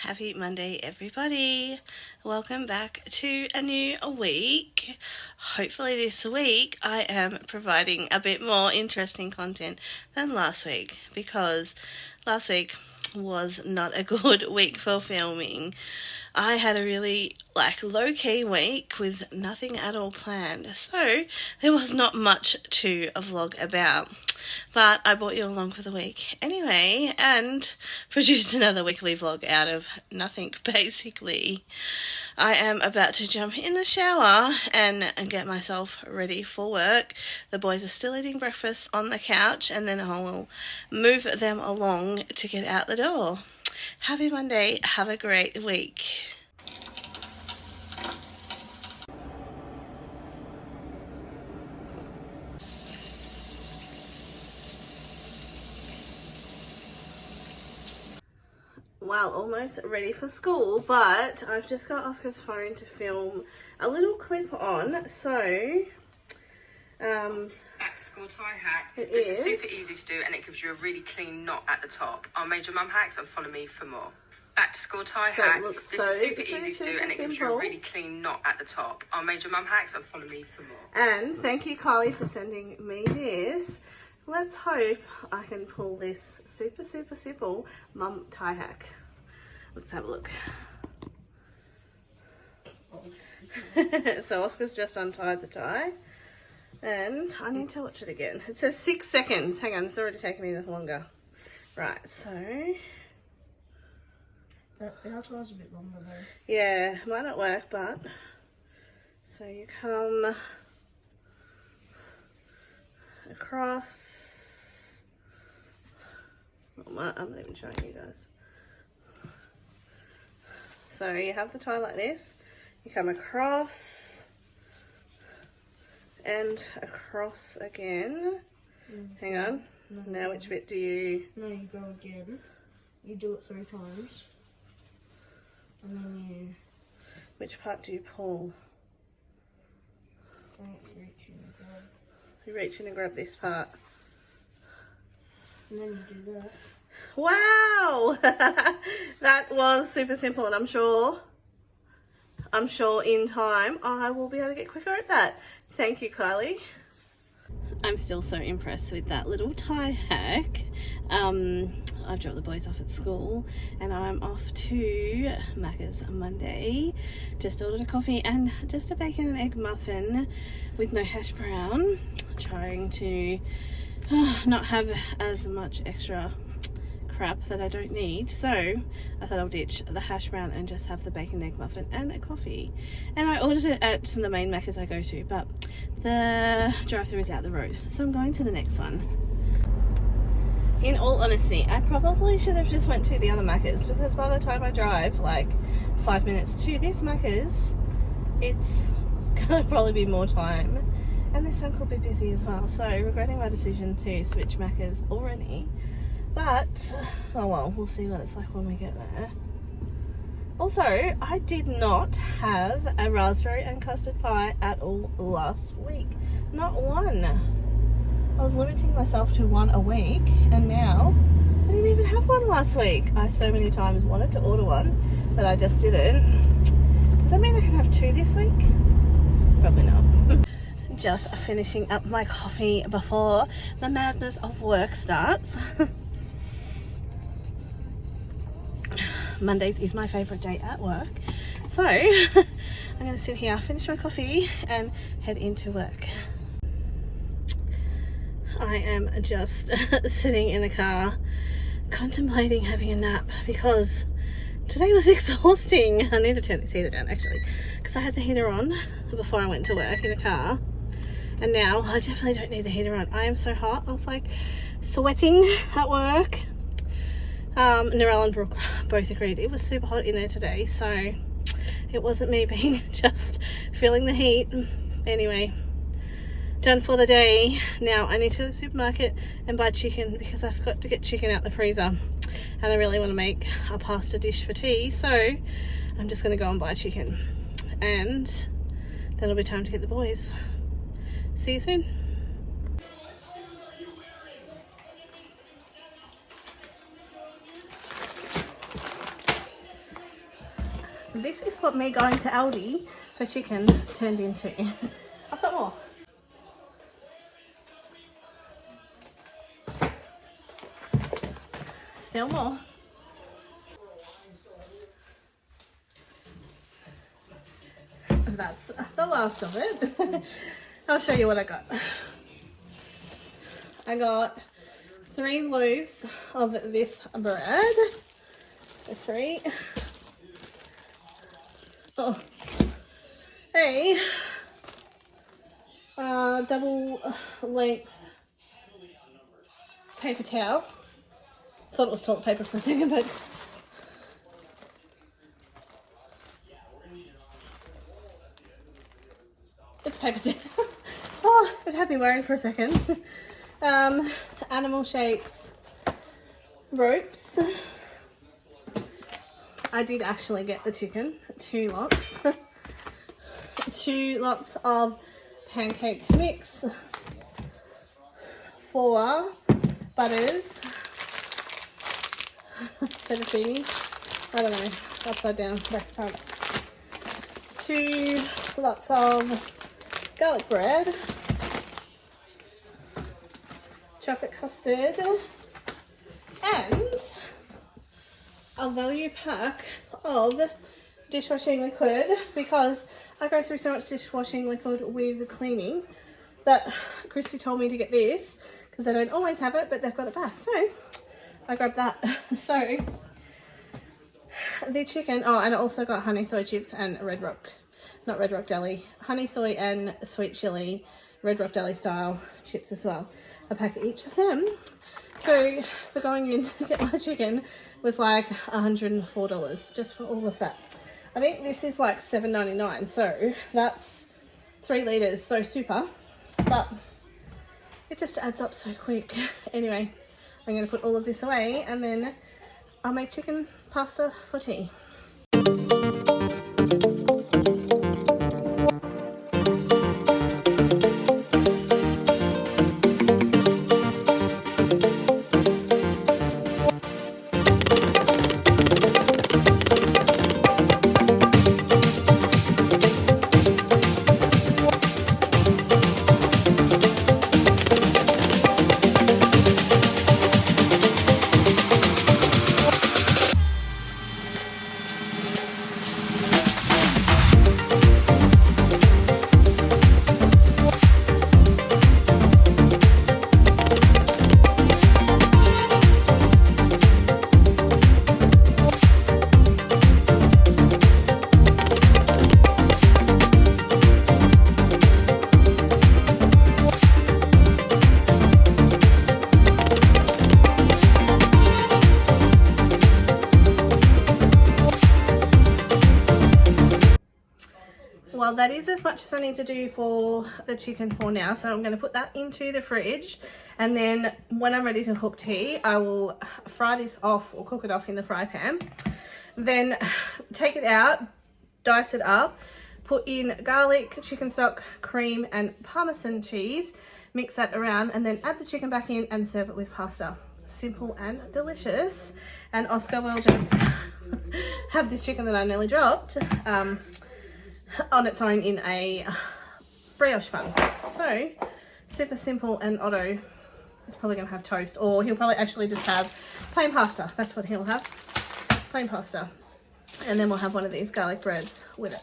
Happy Monday, everybody. Welcome back to a new week. Hopefully this week I am providing a bit more interesting content than last week, because last week was not a good week for filming. I had a really low-key week with nothing at all planned, so there was not much to vlog about. But I brought you along for the week anyway and produced another weekly vlog out of nothing, basically. I am about to jump in the shower and get myself ready for work. The boys are still eating breakfast on the couch, and then I will move them along to get out the door. Happy Monday. Have a great week. Well, almost ready for school, but I've just got Oscar's phone to film a little clip on, so back to school tie hack. This is super easy to do, and it gives you a really clean knot at the top. I'll major mum hacks and follow me for more. Back to school tie hack. Looks this is super easy to do, and it gives you a really clean knot at the top. I'll major mum hacks and follow me for more. And thank you, Kylie, for sending me this. Let's hope I can pull this super simple mum tie hack. Let's have a look. So Oscar's just untied the tie, and I need to watch it again. It says 6 seconds. Hang on, it's already taken me longer. Right, so our tie's a bit longer though. yeah, might not work, but so you come across. I'm not even showing you guys. So you have the tie like this, you come across and across again. Hang on. Now which bit do you... No, you go again. You do it 3 times. And then you... Which part do you pull? Don't reach in and grab. You reach in and grab this part. And then you do that. Wow! That was super simple, and I'm sure in time I will be able to get quicker at that. Thank you, Kylie. I'm still so impressed with that little tie hack. I've dropped the boys off at school and I'm off to Macca's Monday. Just ordered a coffee and just a bacon and egg muffin with no hash brown. Trying to not have as much extra crap that I don't need, so I thought I'll ditch the hash brown and just have the bacon egg muffin and a coffee. And I ordered it at the main Macca's I go to, but the drive-thru is out the road, so I'm going to the next one. In all honesty, I probably should have just went to the other Macca's, because by the time I drive 5 minutes to this Macca's, it's gonna probably be more time, and this one could be busy as well, so regretting my decision to switch Macca's already. But, oh well, we'll see what it's like when we get there. Also, I did not have a raspberry and custard pie at all last week. Not one. I was limiting myself to one a week, and now I didn't even have one last week. I so many times wanted to order one, but I just didn't. Does that mean I can have 2 this week? Probably not. Just finishing up my coffee before the madness of work starts. Mondays is my favourite day at work, so I'm going to sit here, finish my coffee and head into work. I am just sitting in the car contemplating having a nap, because today was exhausting. I need to turn this heater down actually, because I had the heater on before I went to work in the car, and now I definitely don't need the heater on. I am so hot. I was sweating at work. Narelle and Brooke both agreed it was super hot in there today, so it wasn't me being just feeling the heat. Anyway, done for the day. Now I need to go to the supermarket and buy chicken, because I forgot to get chicken out the freezer, and I really want to make a pasta dish for tea, so I'm just going to go and buy chicken, and then it'll be time to get the boys. See you soon. This is what me going to Aldi for chicken turned into. I've got more. Still more. That's the last of it. I'll show you what I got. I got 3 loaves of this bread. So 3. Oh, a double length paper towel. Thought it was toilet paper for a second, but it's paper towel. Oh, it had me worried for a second. Animal shapes ropes. I did actually get the chicken, 2 lots. 2 lots of pancake mix, 4 butters, fettuccine, I don't know, upside down, back front. 2 lots of garlic bread, chocolate custard, and a value pack of dishwashing liquid, because I go through so much dishwashing liquid with cleaning that Christy told me to get this because they don't always have it, but they've got it back, so I grabbed that. So the chicken, oh, and I also got honey soy chips and Red Rock Deli, honey soy and sweet chili Red Rock Deli style chips as well, a pack of each of them. So for going in to get my chicken was like $104 just for all of that. I think this is like $7.99, so that's 3 litres, so super, but it just adds up so quick. Anyway, I'm going to put all of this away and then I'll make chicken pasta for tea. Well, that is as much as I need to do for the chicken for now, so I'm going to put that into the fridge, and then when I'm ready to cook tea I will fry this off or cook it off in the fry pan, then take it out, dice it up, put in garlic, chicken stock, cream and Parmesan cheese, mix that around and then add the chicken back in and serve it with pasta. Simple and delicious. And Oscar will just have this chicken that I nearly dropped on its own in a brioche bun. So super simple, and Otto is probably going to have toast, or he'll probably actually just have plain pasta. That's what he'll have, plain pasta, and then we'll have one of these garlic breads with it.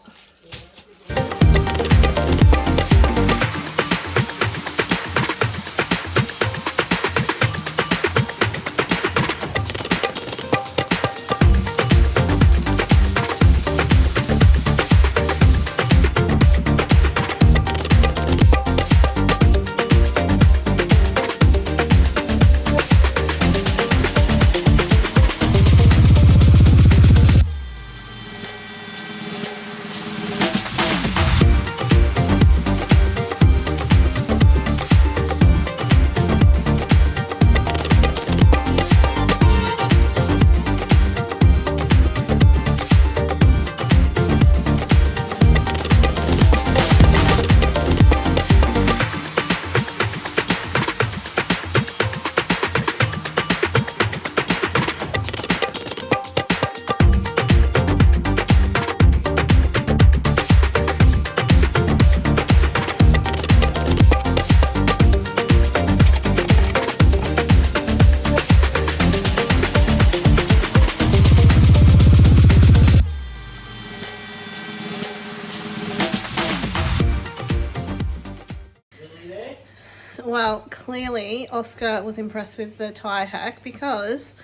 clearly Oscar was impressed with the tie hack because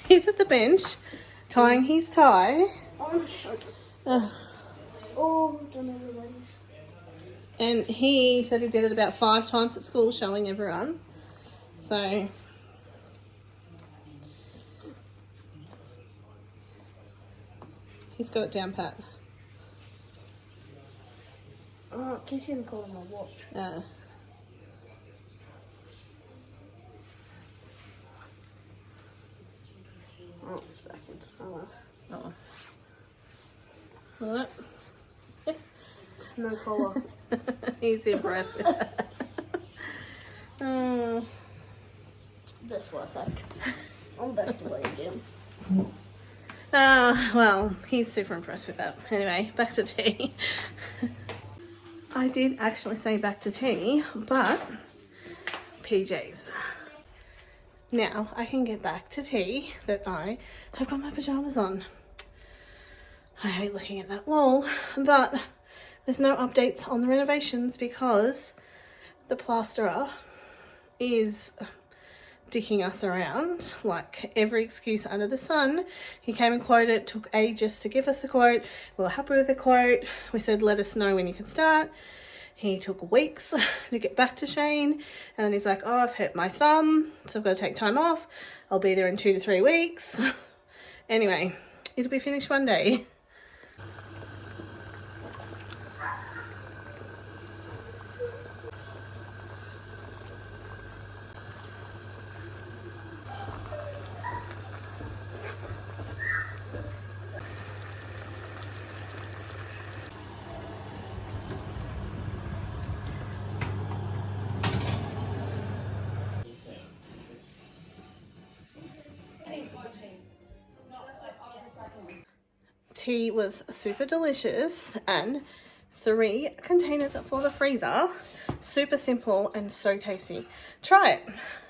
he's at the bench tying his tie. I'll just show you. Uh, Oh, don't know the ladies. and he said he did it about 5 times at school, showing everyone. So he's got it down pat. Oh, keeps getting cold on my watch. Oh, it's backwards. Oh well. What? No collar. He's impressed with that. Oh. Best life hack. I'm back to way again. Well, he's super impressed with that. Anyway, back to tea. I did actually say back to tea, but PJs. Now I can get back to tea that I have got my pajamas on. I hate looking at that wall, but there's no updates on the renovations because the plasterer is dicking us around like every excuse under the sun. He came and quoted it, took ages to give us a quote. We were happy with the quote. We said let us know when you can start. He took weeks to get back to Shane, and then he's like, oh, I've hurt my thumb, so I've got to take time off. I'll be there in 2 to 3 weeks. Anyway, it'll be finished one day. Tea was super delicious, and 3 containers for the freezer. Super simple and so tasty. Try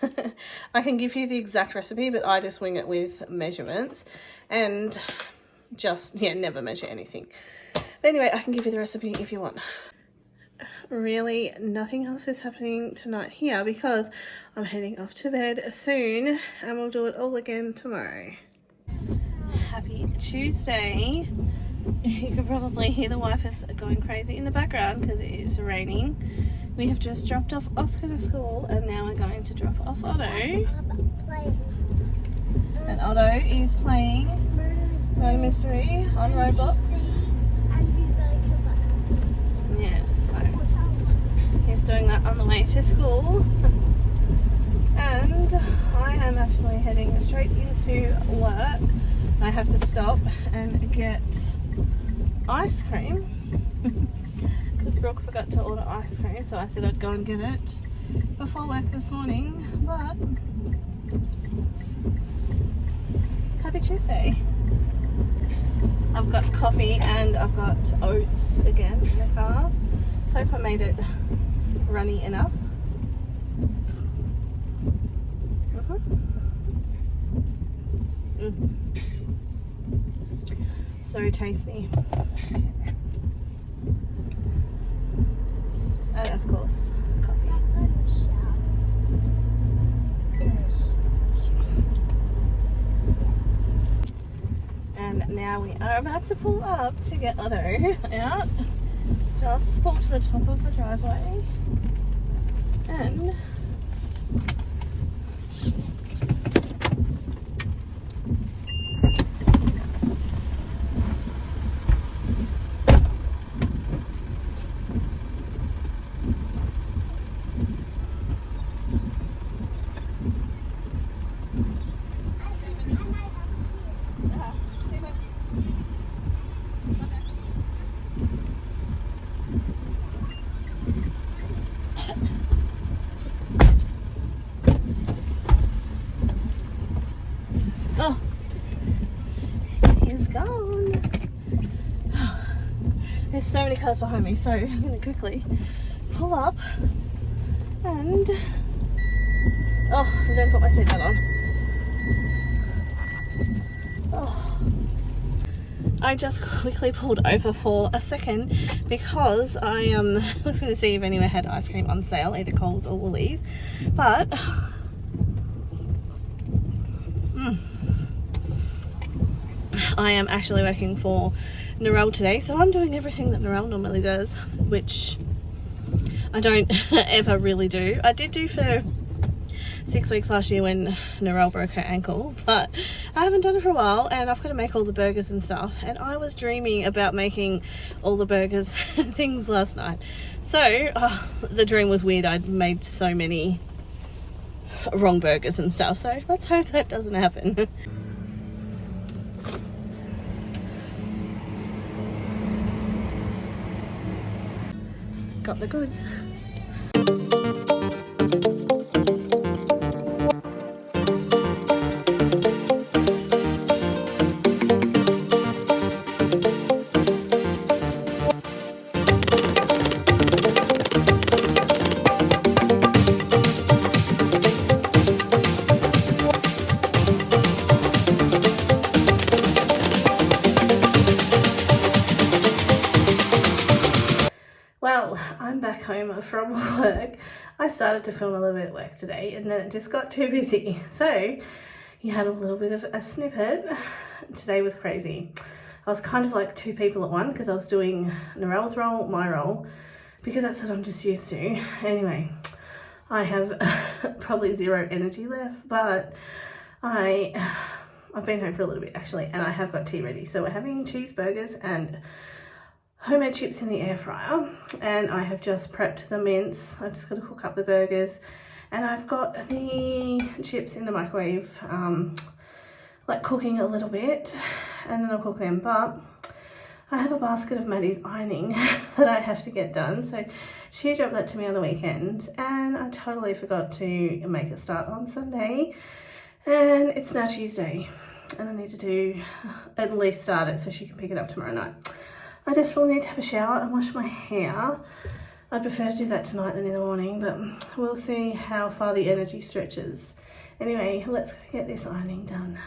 it. I can give you the exact recipe, but I just wing it with measurements and just, yeah, never measure anything. But anyway, I can give you the recipe if you want. Really, nothing else is happening tonight here because I'm heading off to bed soon and we'll do it all again tomorrow. Happy Tuesday. You can probably hear the wipers going crazy in the background because it is raining. We have just dropped off Oscar to school and now we're going to drop off Otto. And Otto is playing Murder Mystery on Roblox. Yeah, so he's doing that on the way to school. And I am actually heading straight into work. I have to stop and get ice cream because Brooke forgot to order ice cream, so I said I'd go and get it before work this morning. But happy Tuesday. I've got coffee and I've got oats again in the car. Let's hope I made it runny enough. So tasty. And of course, coffee. And now we are about to pull up to get Otto out. Just pull to the top of the driveway. And oh, he's gone. There's so many cars behind me, so I'm going to quickly pull up and then put my seatbelt on. Oh, I just quickly pulled over for a second because I was going to see if anywhere had ice cream on sale, either Coles or Woolies, but I am actually working for Narelle today, so I'm doing everything that Narelle normally does, which I don't ever really do. I did do for 6 weeks last year when Narelle broke her ankle, but I haven't done it for a while, and I've got to make all the burgers and stuff, and I was dreaming about making all the burgers and things last night. So the dream was weird. I'd made so many wrong burgers and stuff, so let's hope that doesn't happen. Got the goods. Well, I'm back home from work. I started to film a little bit of work today and then it just got too busy. So you had a little bit of a snippet. Today was crazy. I was kind of like two people at one because I was doing Narelle's role, my role, because that's what I'm just used to. Anyway, I have probably zero energy left, but I've been home for a little bit actually, and I have got tea ready. So we're having cheeseburgers and homemade chips in the air fryer, and I have just prepped the mince. I've just got to cook up the burgers, and I've got the chips in the microwave, like cooking a little bit, and then I'll cook them. But I have a basket of Maddie's ironing that I have to get done, so she dropped that to me on the weekend, and I totally forgot to make it start on Sunday, and it's now Tuesday, and I need to do at least start it so she can pick it up tomorrow night. I just will need to have a shower and wash my hair. I'd prefer to do that tonight than in the morning, but we'll see how far the energy stretches. Anyway, let's go get this ironing done.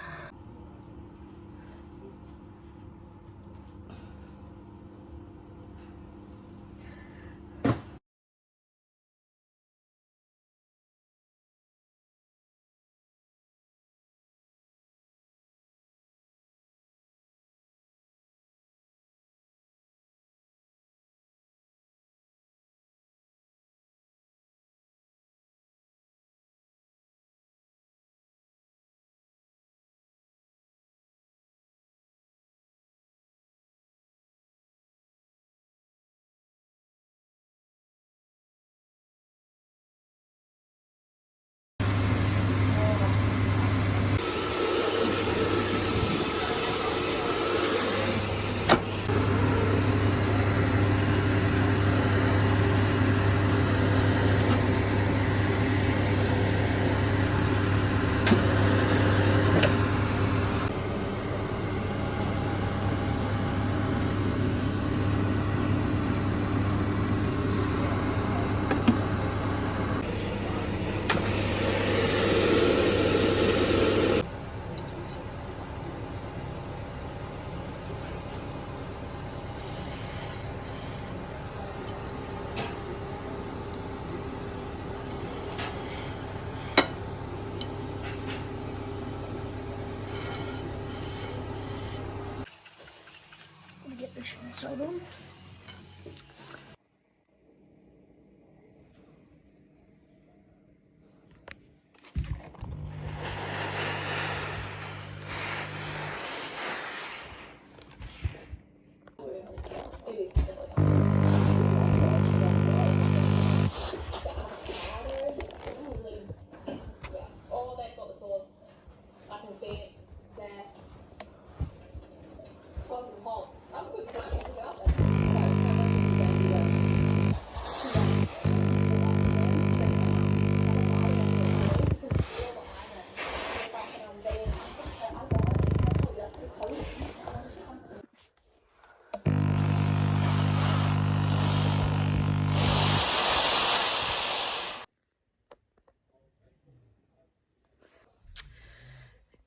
Get the chainsaw done.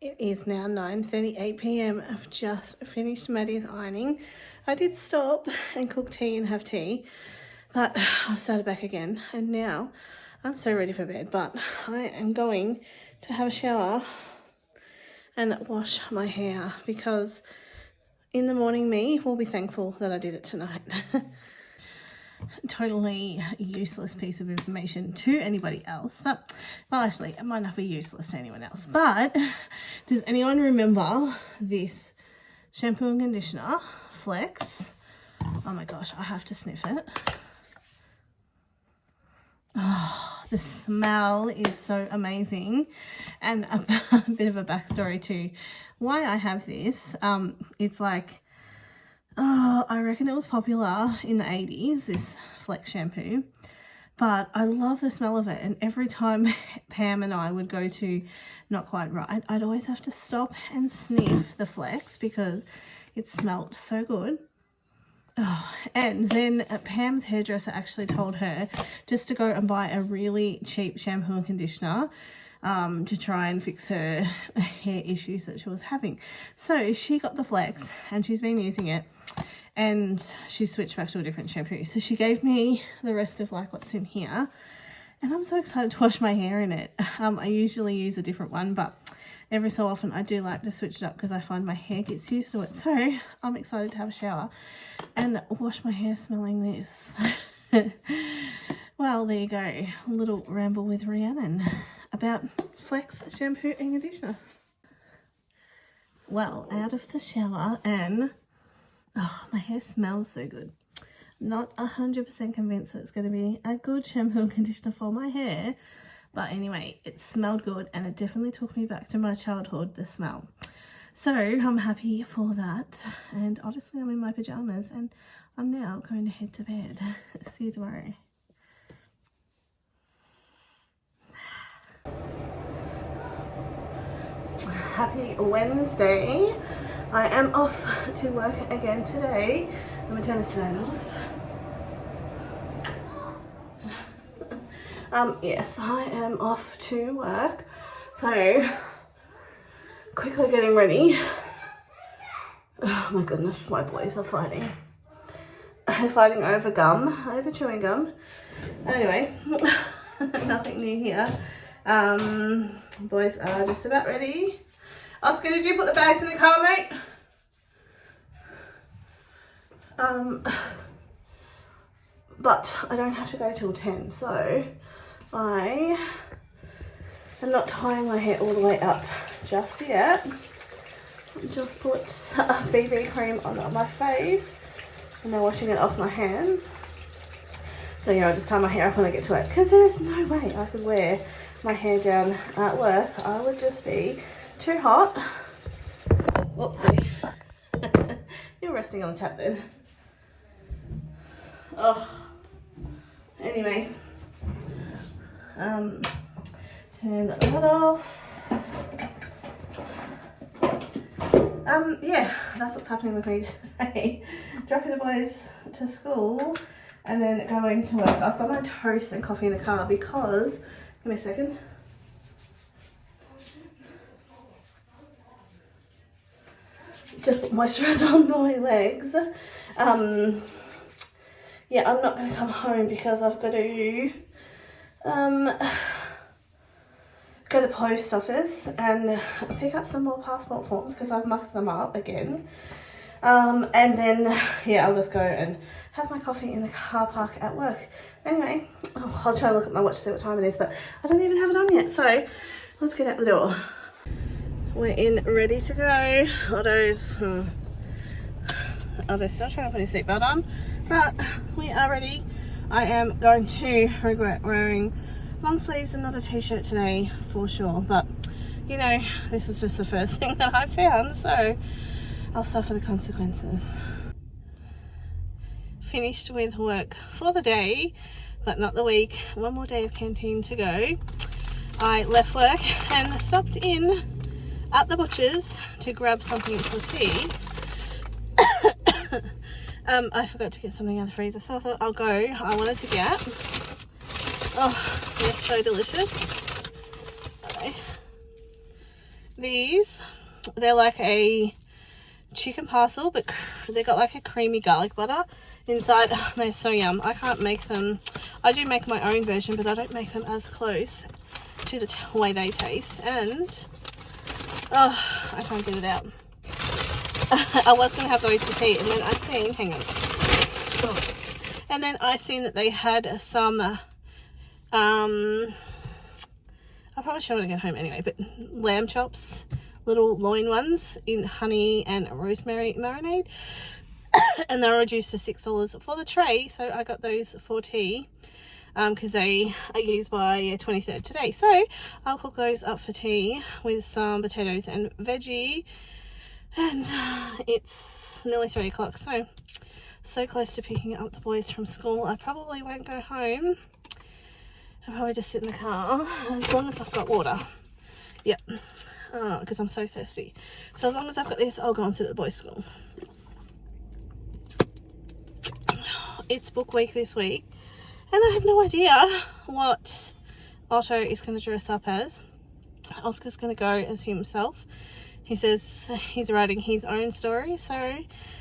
It is now 9:38 p.m. I've just finished Maddie's ironing. I did stop and cook tea and have tea, but I've started back again, and now I'm so ready for bed. But I am going to have a shower and wash my hair, because in the morning me will be thankful that I did it tonight. Totally useless piece of information to anybody else, but, well, actually it might not be useless to anyone else, but does anyone remember this shampoo and conditioner, Flex? Oh my gosh, I have to sniff it. Oh, the smell is so amazing. And a bit of a backstory to why I have this. It's like, I reckon it was popular in the 80s, this Flex shampoo, but I love the smell of it, and every time Pam and I would go to Not Quite Right, I'd always have to stop and sniff the Flex because it smelled so good. Oh, and then Pam's hairdresser actually told her just to go and buy a really cheap shampoo and conditioner to try and fix her hair issues that she was having. So she got the Flex and she's been using it, and she switched back to a different shampoo. So she gave me the rest of like what's in here, and I'm so excited to wash my hair in it. I usually use a different one, but every so often I do like to switch it up because I find my hair gets used to it. So I'm excited to have a shower and wash my hair smelling this. Well, there you go. A little ramble with Rhiannon about Flex shampoo and conditioner. Well, out of the shower, and oh, my hair smells so good. Not 100% convinced that it's going to be a good shampoo and conditioner for my hair, but anyway, it smelled good, and it definitely took me back to my childhood, the smell. So I'm happy for that, and obviously I'm in my pajamas, and I'm now going to head to bed. See you tomorrow. Happy Wednesday. I am off to work again today. I'm going to turn this fan off. Yes, I am off to work. So, quickly getting ready. Oh my goodness, my boys are fighting. They're fighting over gum, over chewing gum. Anyway, nothing new here. Boys are just about ready. Oscar, did you put the bags in the car, mate? But I don't have to go till 10, so I am not tying my hair all the way up just yet. Just put BB cream on my face and then washing it off my hands. So yeah, I'll just tie my hair up when I get to work, because there's no way I could wear my hair down at work. I would just be too hot. Whoopsie. You're resting on the tap then. Oh. Anyway. Turn that off. Yeah, that's what's happening with me today. Dropping the boys to school and then going to work. I've got my toast and coffee in the car because, give me a second. Just put moisturiser on my legs. Yeah, I'm not going to come home because I've got to go to the post office and pick up some more passport forms because I've mucked them up again. And then, yeah, I'll just go and have my coffee in the car park at work. Anyway, I'll try and look at my watch to see what time it is, but I don't even have it on yet. So let's get out the door. We're in, ready to go. Otto's still trying to put his seatbelt on, but we are ready. I am going to regret wearing long sleeves and not a t-shirt today for sure, but you know, this is just the first thing that I found, so I'll suffer the consequences. Finished with work for the day, but not the week. One more day of canteen to go. I left work and stopped in at the butcher's to grab something for tea. I forgot to get something out of the freezer, so I thought I'll go. I wanted to get, oh, they're so delicious. Okay. These they're like a chicken parcel, but they got like a creamy garlic butter inside. They're so yum. I can't make them. I do make my own version, but I don't make them as close to the way they taste. And I can't get it out. I was going to have those for tea, and then I seen, hang on, and then I seen that they had some, I'll probably show it when I get home anyway, but lamb chops, little loin ones in honey and rosemary marinade, and they were reduced to $6 for the tray, so I got those for tea, because they are used by 23rd today, so I'll cook those up for tea with some potatoes and veggie. And it's nearly 3 o'clock, so close to picking up the boys from school. I probably won't go home. I'll probably just sit in the car as long as I've got water. Yep, because I'm so thirsty. So as long as I've got this, I'll go and sit at the boys' school. It's book week this week, and I have no idea what Otto is going to dress up as. Oscar's going to go as himself. He says he's writing his own story, so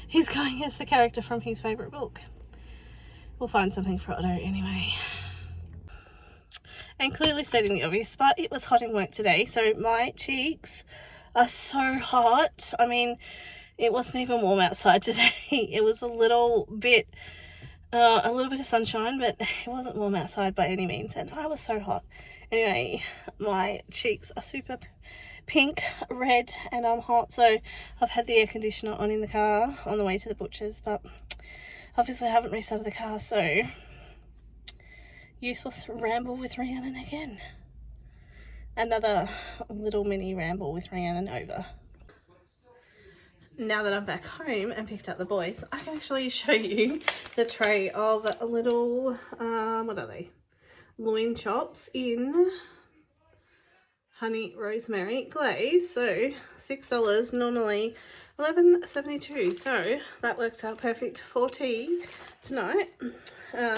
he's going as the character from his favourite book. We'll find something for Otto anyway. And clearly stating the obvious, but it was hot in work today, so my cheeks are so hot. I mean, it wasn't even warm outside today. It was a little bit of sunshine, but it wasn't warm outside by any means, and I was so hot. Anyway, my cheeks are super pink, red, and I'm hot, so I've had the air conditioner on in the car on the way to the butcher's, but obviously I haven't restarted the car, so useless ramble with Rhiannon again. Another little mini ramble with Rhiannon over. Now that I'm back home and picked up the boys, I can actually show you the tray of little, what are they? Loin chops in honey rosemary glaze. So $6, normally $11.72, so that works out perfect for tea tonight.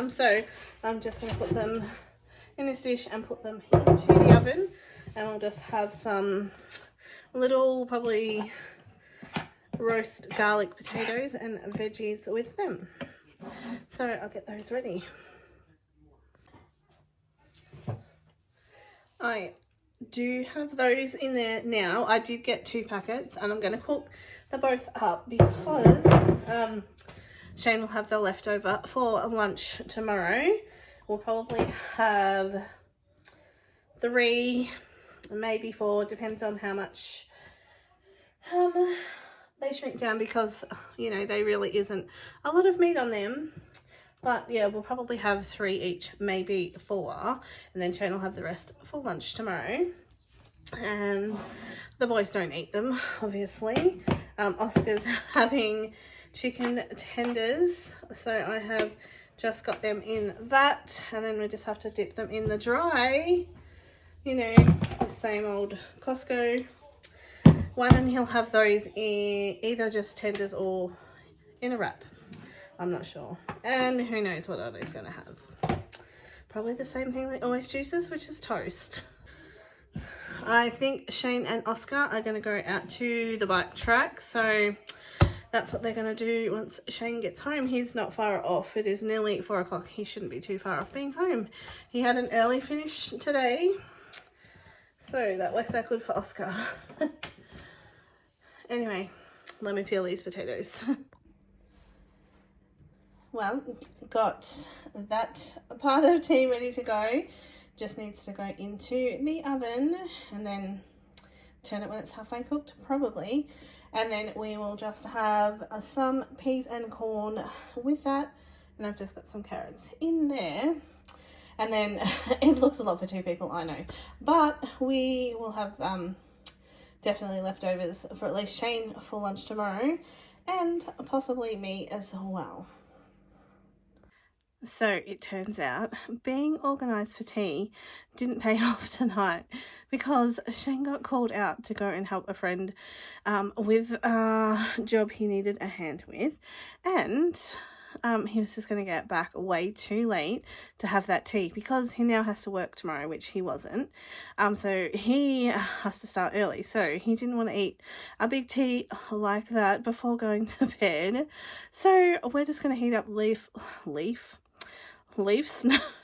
So I'm just going to put them in this dish and put them into the oven, and I'll just have some little probably roast garlic potatoes and veggies with them. So I'll get those ready. I do have those in there now. I did get 2 packets, and I'm going to cook them both up because Shane will have the leftover for lunch tomorrow. We'll probably have 3, maybe 4, depends on how much they shrink down, because you know, they really isn't a lot of meat on them. But yeah, we'll probably have 3 each, maybe 4, and then Shane will have the rest for lunch tomorrow. And the boys don't eat them, obviously. Oscar's having chicken tenders, so I have just got them in that, and then we just have to dip them in the dry, you know, the same old Costco one, and he'll have those in either just tenders or in a wrap. I'm not sure. And who knows what Otto's going to have. Probably the same thing that always chooses, which is toast. I think Shane and Oscar are going to go out to the bike track. So that's what they're going to do once Shane gets home. He's not far off. It is nearly 4 o'clock. He shouldn't be too far off being home. He had an early finish today, so that works out good for Oscar. Anyway, let me peel these potatoes. Well, got that part of tea ready to go. Just needs to go into the oven and then turn it when it's halfway cooked, probably. And then we will just have some peas and corn with that. And I've just got some carrots in there. And then it looks a lot for 2 people, I know. But we will have definitely leftovers for at least Shane for lunch tomorrow. And possibly me as well. So it turns out being organised for tea didn't pay off tonight, because Shane got called out to go and help a friend with a job he needed a hand with, and he was just going to get back way too late to have that tea because he now has to work tomorrow, which he wasn't. So he has to start early. So he didn't want to eat a big tea like that before going to bed. So we're just going to heat up leaves?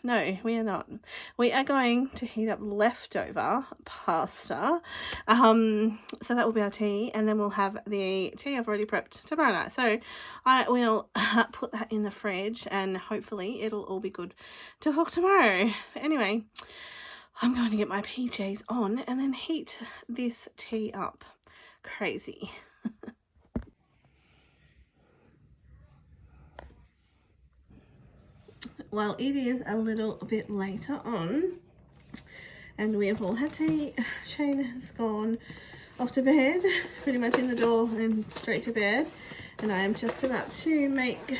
No, we are not. We are going to heat up leftover pasta. So that will be our tea, and then we'll have the tea I've already prepped tomorrow night. So I will put that in the fridge, and hopefully it'll all be good to cook tomorrow. But anyway, I'm going to get my PJs on and then heat this tea up. Crazy. Well, it is a little bit later on and we have all had tea. Shane has gone off to bed, pretty much in the door and straight to bed, and I am just about to make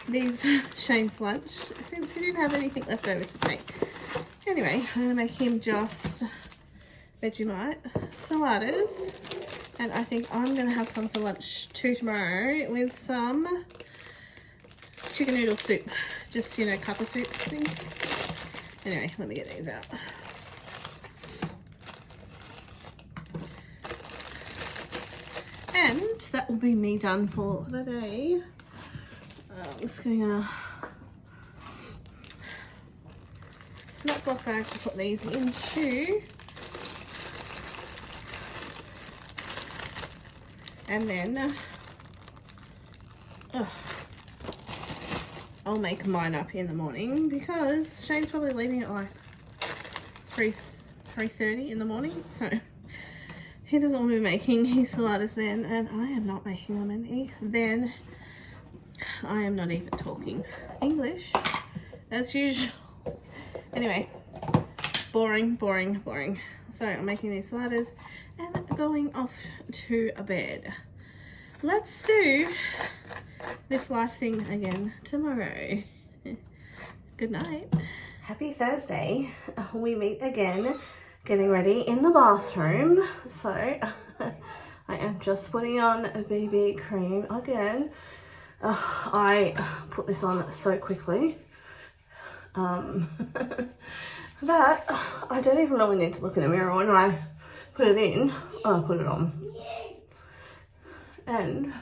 these Shane's lunch since he didn't have anything left over to take. Anyway, I'm going to make him just Vegemite saladas, and I think I'm going to have some for lunch too tomorrow with some chicken noodle soup, just, you know, cup of soup thing. Anyway, let me get these out. And that will be me done for the day. I'm just going to snap block bag to put these into, and then I'll make mine up in the morning because Shane's probably leaving at like 3:30 in the morning, so he doesn't want to be making his saladas then, and I am not making them any. Then I am not even talking English as usual. Anyway, boring. So I'm making these saladas and going off to bed. Let's do this life thing again tomorrow. Good night. Happy Thursday. We meet again, getting ready in the bathroom. So I am just putting on a BB cream again. I put this on so quickly that I don't even really need to look in the mirror when I put it in. I put it on. And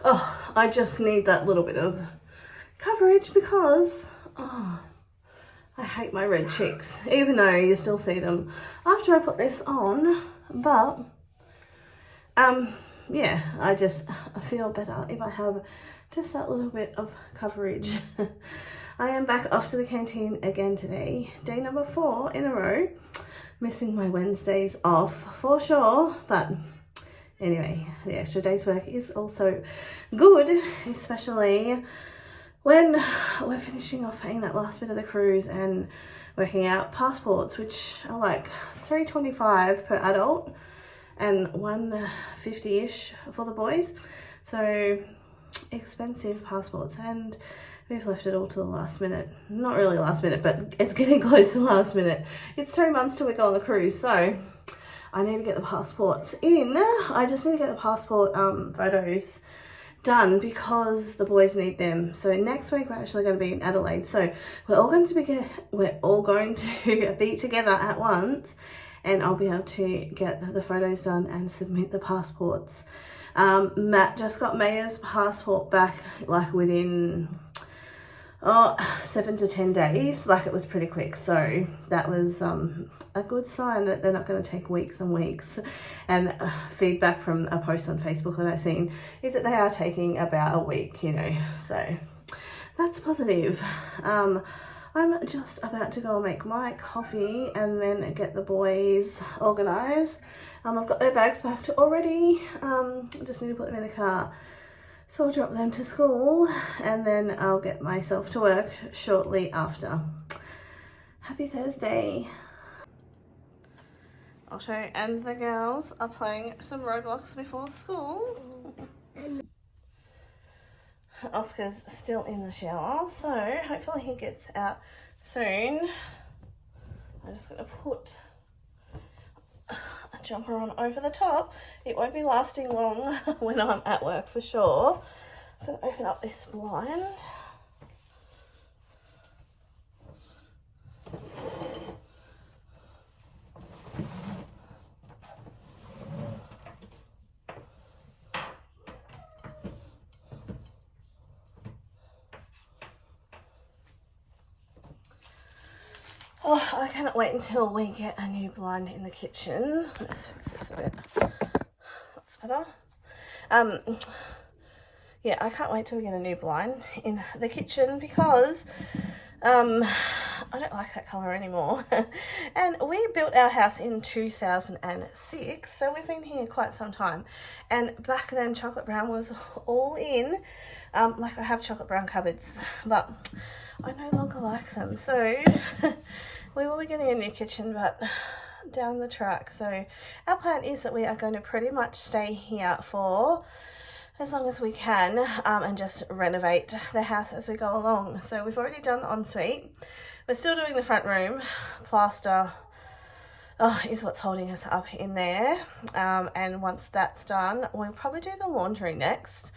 I just need that little bit of coverage because I hate my red cheeks, even though you still see them after I put this on. But yeah, I feel better if I have just that little bit of coverage. I am back off to the canteen again today, day number 4 in a row, missing my Wednesdays off for sure, but anyway, the extra day's work is also good, especially when we're finishing off paying that last bit of the cruise and working out passports, which are like $3.25 per adult and $1.50-ish for the boys. So expensive passports, and we've left it all to the last minute. Not really last minute, but it's getting close to last minute. It's 3 months till we go on the cruise, so I need to get the passports in. I just need to get the passport photos done because the boys need them. So next week we're actually going to be in Adelaide. So we're all going to be together at once, and I'll be able to get the photos done and submit the passports. Matt just got Maya's passport back like within 7 to 10 days. Like, it was pretty quick, so that was a good sign that they're not going to take weeks and weeks. And feedback from a post on Facebook that I've seen is that they are taking about a week, you know, so that's positive. I'm just about to go and make my coffee and then get the boys organised. I've got their bags packed already. Just need to put them in the car. So I'll drop them to school and then I'll get myself to work shortly after. Happy Thursday. I'll show you, and the girls are playing some Roblox before school. Oscar's still in the shower, so hopefully he gets out soon. I'm just going to put a jumper on over the top. It won't be lasting long when I'm at work for sure, So open up this blind. Oh, I cannot wait until we get a new blind in the kitchen. Let's fix this a bit. That's better. Yeah, I can't wait till we get a new blind in the kitchen because I don't like that colour anymore. And we built our house in 2006, so we've been here quite some time. And back then, chocolate brown was all in. Like, I have chocolate brown cupboards, but I no longer like them. So we will be getting a new kitchen, but down the track. So our plan is that we are going to pretty much stay here for as long as we can, and just renovate the house as we go along. So we've already done the ensuite. We're still doing the front room. Plaster is what's holding us up in there. And once that's done, we'll probably do the laundry next.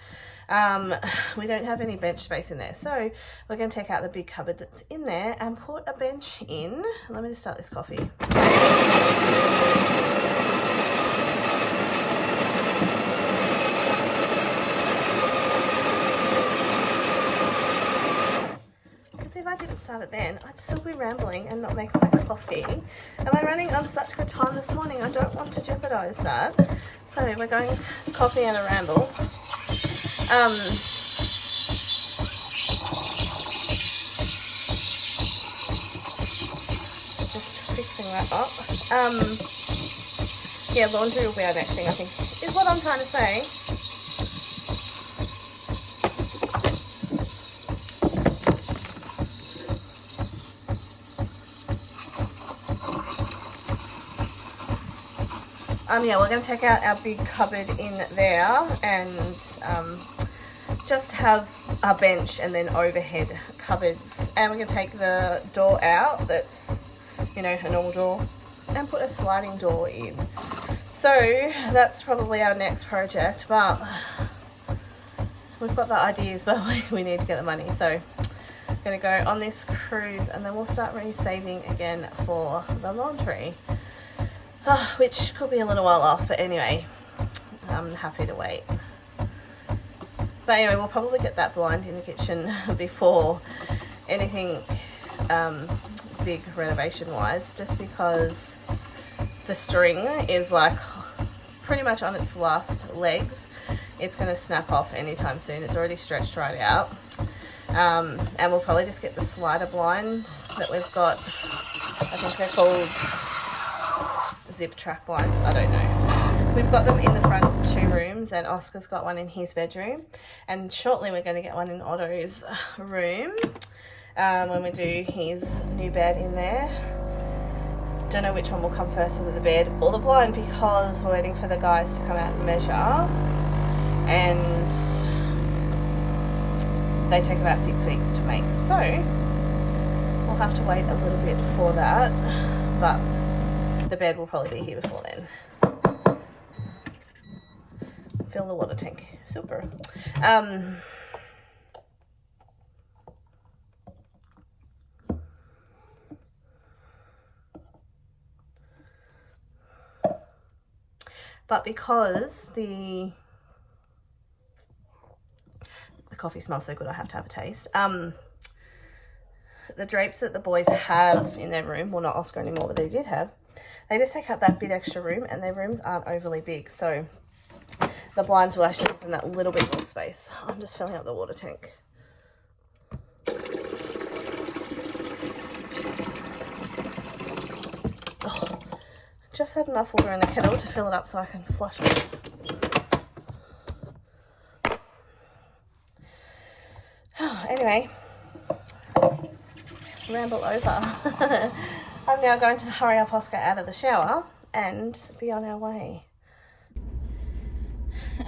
We don't have any bench space in there, so we're going to take out the big cupboard that's in there and put a bench in. Let me just start this coffee. If I didn't start it then, I'd still be rambling and not make my coffee. Am I running on such good time this morning? I don't want to jeopardise that. So we're going coffee and a ramble. Just fixing that up. Yeah, laundry will be our next thing, I think, is what I'm trying to say. Yeah, we're going to take out our big cupboard in there and just have a bench and then overhead cupboards. And we're going to take the door out, that's, you know, a normal door, and put a sliding door in. So that's probably our next project, but we've got the ideas, but we need to get the money. So I'm going to go on this cruise and then we'll start really saving again for the laundry. Which could be a little while off, but anyway, I'm happy to wait. But anyway, we'll probably get that blind in the kitchen before anything big renovation wise, just because the string is like pretty much on its last legs. It's going to snap off anytime soon. It's already stretched right out. And we'll probably just get the slider blind that we've got. I think they're called zip track blinds, I don't know. We've got them in the front 2 rooms, and Oscar's got one in his bedroom, and shortly we're going to get one in Otto's room when we do his new bed in there. Don't know which one will come first, whether the bed or the blind, because we're waiting for the guys to come out and measure, and they take about 6 weeks to make, so we'll have to wait a little bit for that, but the bed will probably be here before then. Fill the water tank. Super. But because the coffee smells so good, I have to have a taste. The drapes that the boys have in their room, well, not Oscar anymore, but they did have, they just take up that bit extra room, and their rooms aren't overly big, so the blinds will actually give them that little bit more space. I'm just filling up the water tank. Oh, just had enough water in the kettle to fill it up so I can flush it. Oh, anyway, ramble over. I'm now going to hurry up Oscar out of the shower and be on our way.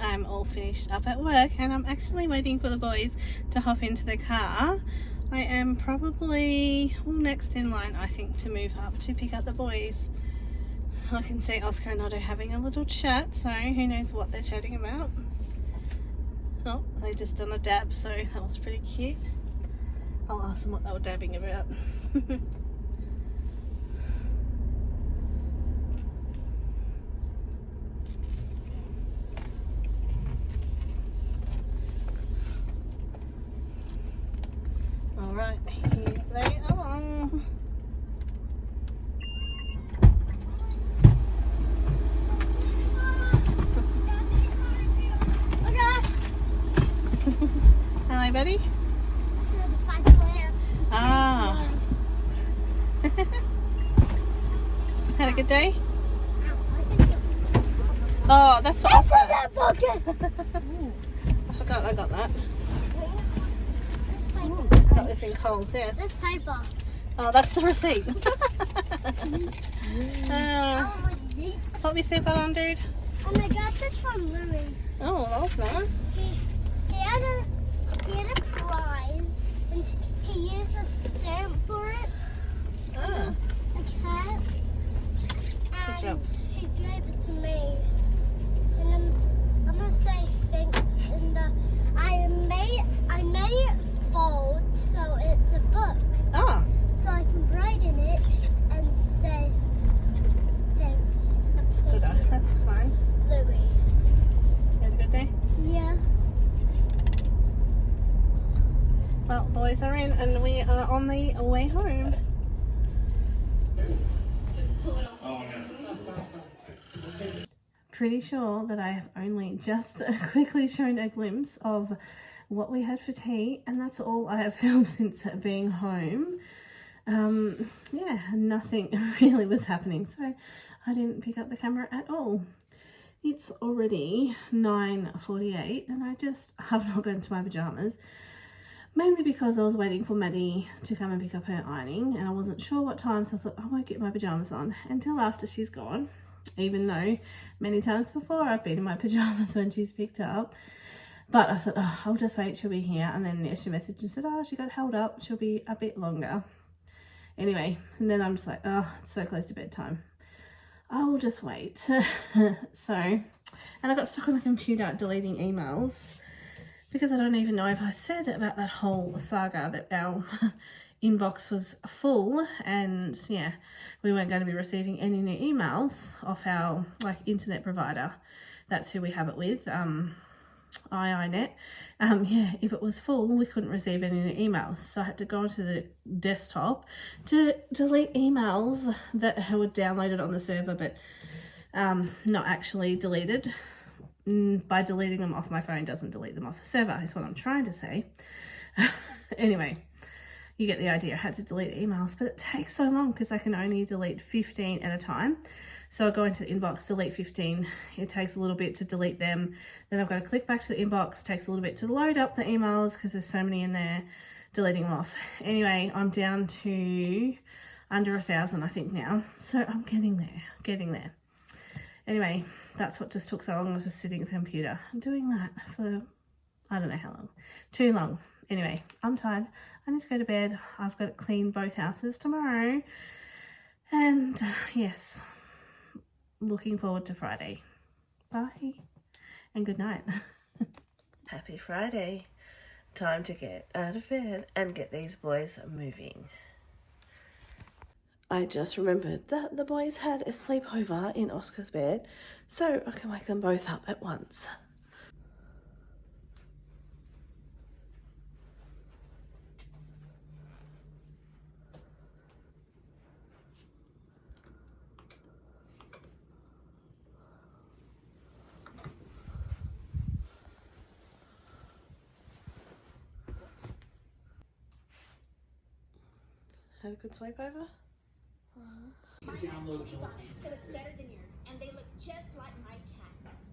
I'm all finished up at work, and I'm actually waiting for the boys to hop into the car. I am probably next in line, I think, to move up to pick up the boys. I can see Oscar and Otto having a little chat, so who knows what they're chatting about. Oh, they just done a dab, so that was pretty cute. I'll ask them what they were dabbing about. Alright, here they are. Hello, buddy. Ah. Had a good day? Oh, that's what Oscar. I forgot I got that. I got this in Coles, yeah. This paper. Oh, that's the receipt. Put me seatbelt on, dude. And I got this from Louis. Oh, that was nice. He had a prize and he used a stamp for it. Ah, A cat. good job. And he gave it to me. And I'm gonna say thanks. And I made it fold so it's a book. Ah, So I can write in it and say thanks. that's good. That's fine. Louis. You had a good day? Yeah. Well, boys are in and we are on the way home. Pretty sure that I have only just quickly shown a glimpse of what we had for tea, and that's all I have filmed since being home. Yeah, nothing really was happening, so I didn't pick up the camera at all. It's already 9:48 and I just have not gone to my pajamas, mainly because I was waiting for Maddie to come and pick up her ironing and I wasn't sure what time, so I thought I won't get my pajamas on until after she's gone, even though many times before I've been in my pajamas when she's picked up. But I thought, oh, I'll just wait, she'll be here. And then she messaged and said, oh, she got held up, she'll be a bit longer. Anyway, and then I'm just like, oh, it's so close to bedtime, I will just wait. So, and I got stuck on the computer deleting emails because I don't even know if I said about that whole saga that our inbox was full and yeah, we weren't going to be receiving any new emails off our internet provider. That's who we have it with, iiNet. Yeah, if it was full, we couldn't receive any new emails. So I had to go onto the desktop to delete emails that were downloaded on the server, but not actually deleted. By deleting them off my phone doesn't delete them off the server, is what I'm trying to say. Anyway, you get the idea. I had to delete emails, but it takes so long because I can only delete 15 at a time. So I go into the inbox, delete 15. It takes a little bit to delete them. Then I've got to click back to the inbox. Takes a little bit to load up the emails because there's so many in there. Deleting them off. Anyway, I'm down to under 1,000, I think now. So I'm getting there. Anyway, that's what just took so long. I was just sitting at the computer doing that for I don't know how long. Too long. Anyway, I'm tired. I need to go to bed. I've got to clean both houses tomorrow. And yes, looking forward to Friday. Bye and good night. Happy Friday. Time to get out of bed and get these boys moving. I just remembered that the boys had a sleepover in Oscar's bed, so I can wake them both up at once. Had a good sleepover? My has pictures on it, so it's better than yours. And they look just like my cats.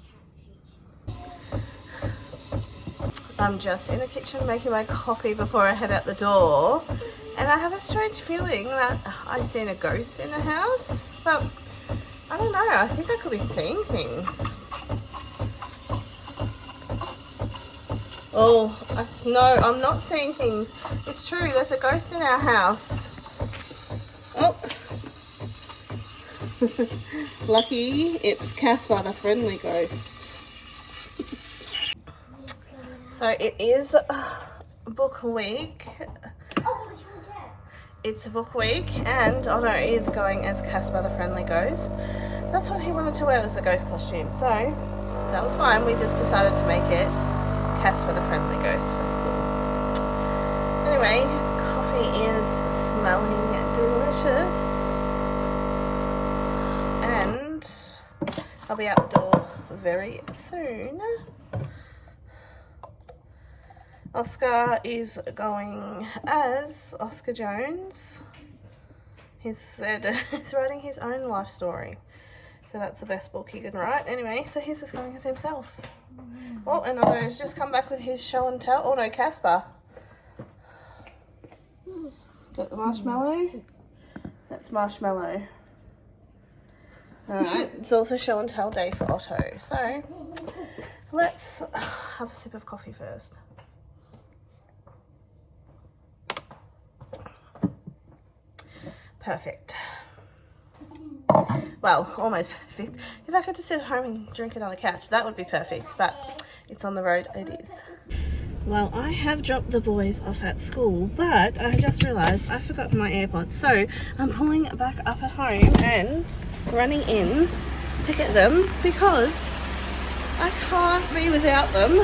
Cats hate you. I'm just in the kitchen making my coffee before I head out the door. And I have a strange feeling that I've seen a ghost in the house. But I don't know, I think I could be seeing things. Oh, no, I'm not seeing things. It's true, there's a ghost in our house. Oh. Lucky it's Casper, the friendly ghost. So it is book week. It's a book week, and Otto is going as Casper the Friendly Ghost. That's what he wanted to wear, was the ghost costume. So that was fine. We just decided to make it Casper the Friendly Ghost for school. Anyway, coffee is smelling delicious, and I'll be out the door very soon. Oscar is going as Oscar Jones. He said he's writing his own life story, so that's the best book he can write. Anyway, so he's just going as himself. Oh, and Otto's just come back with his show and tell. Oh no, Casper. Got the marshmallow. That's marshmallow. Alright, it's also show and tell day for Otto. So let's have a sip of coffee first. Perfect. Well, almost perfect. If I could just sit at home and drink it on the couch, that would be perfect, but it's on the road, it is. Well, I have dropped the boys off at school, but I just realised I forgot my AirPods, so I'm pulling back up at home and running in to get them because I can't be without them.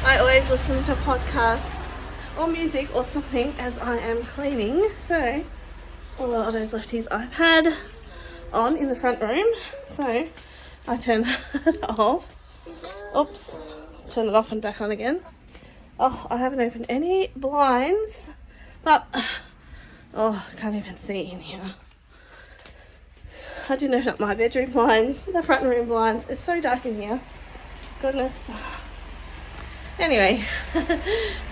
I always listen to podcasts or music or something as I am cleaning, so Otto's left his iPad on in the front room, so I turn that off. Oops, turn it off and back on again. Oh, I haven't opened any blinds, but oh, I can't even see in here. I didn't open up my bedroom blinds, the front room blinds. It's so dark in here. Goodness. Anyway,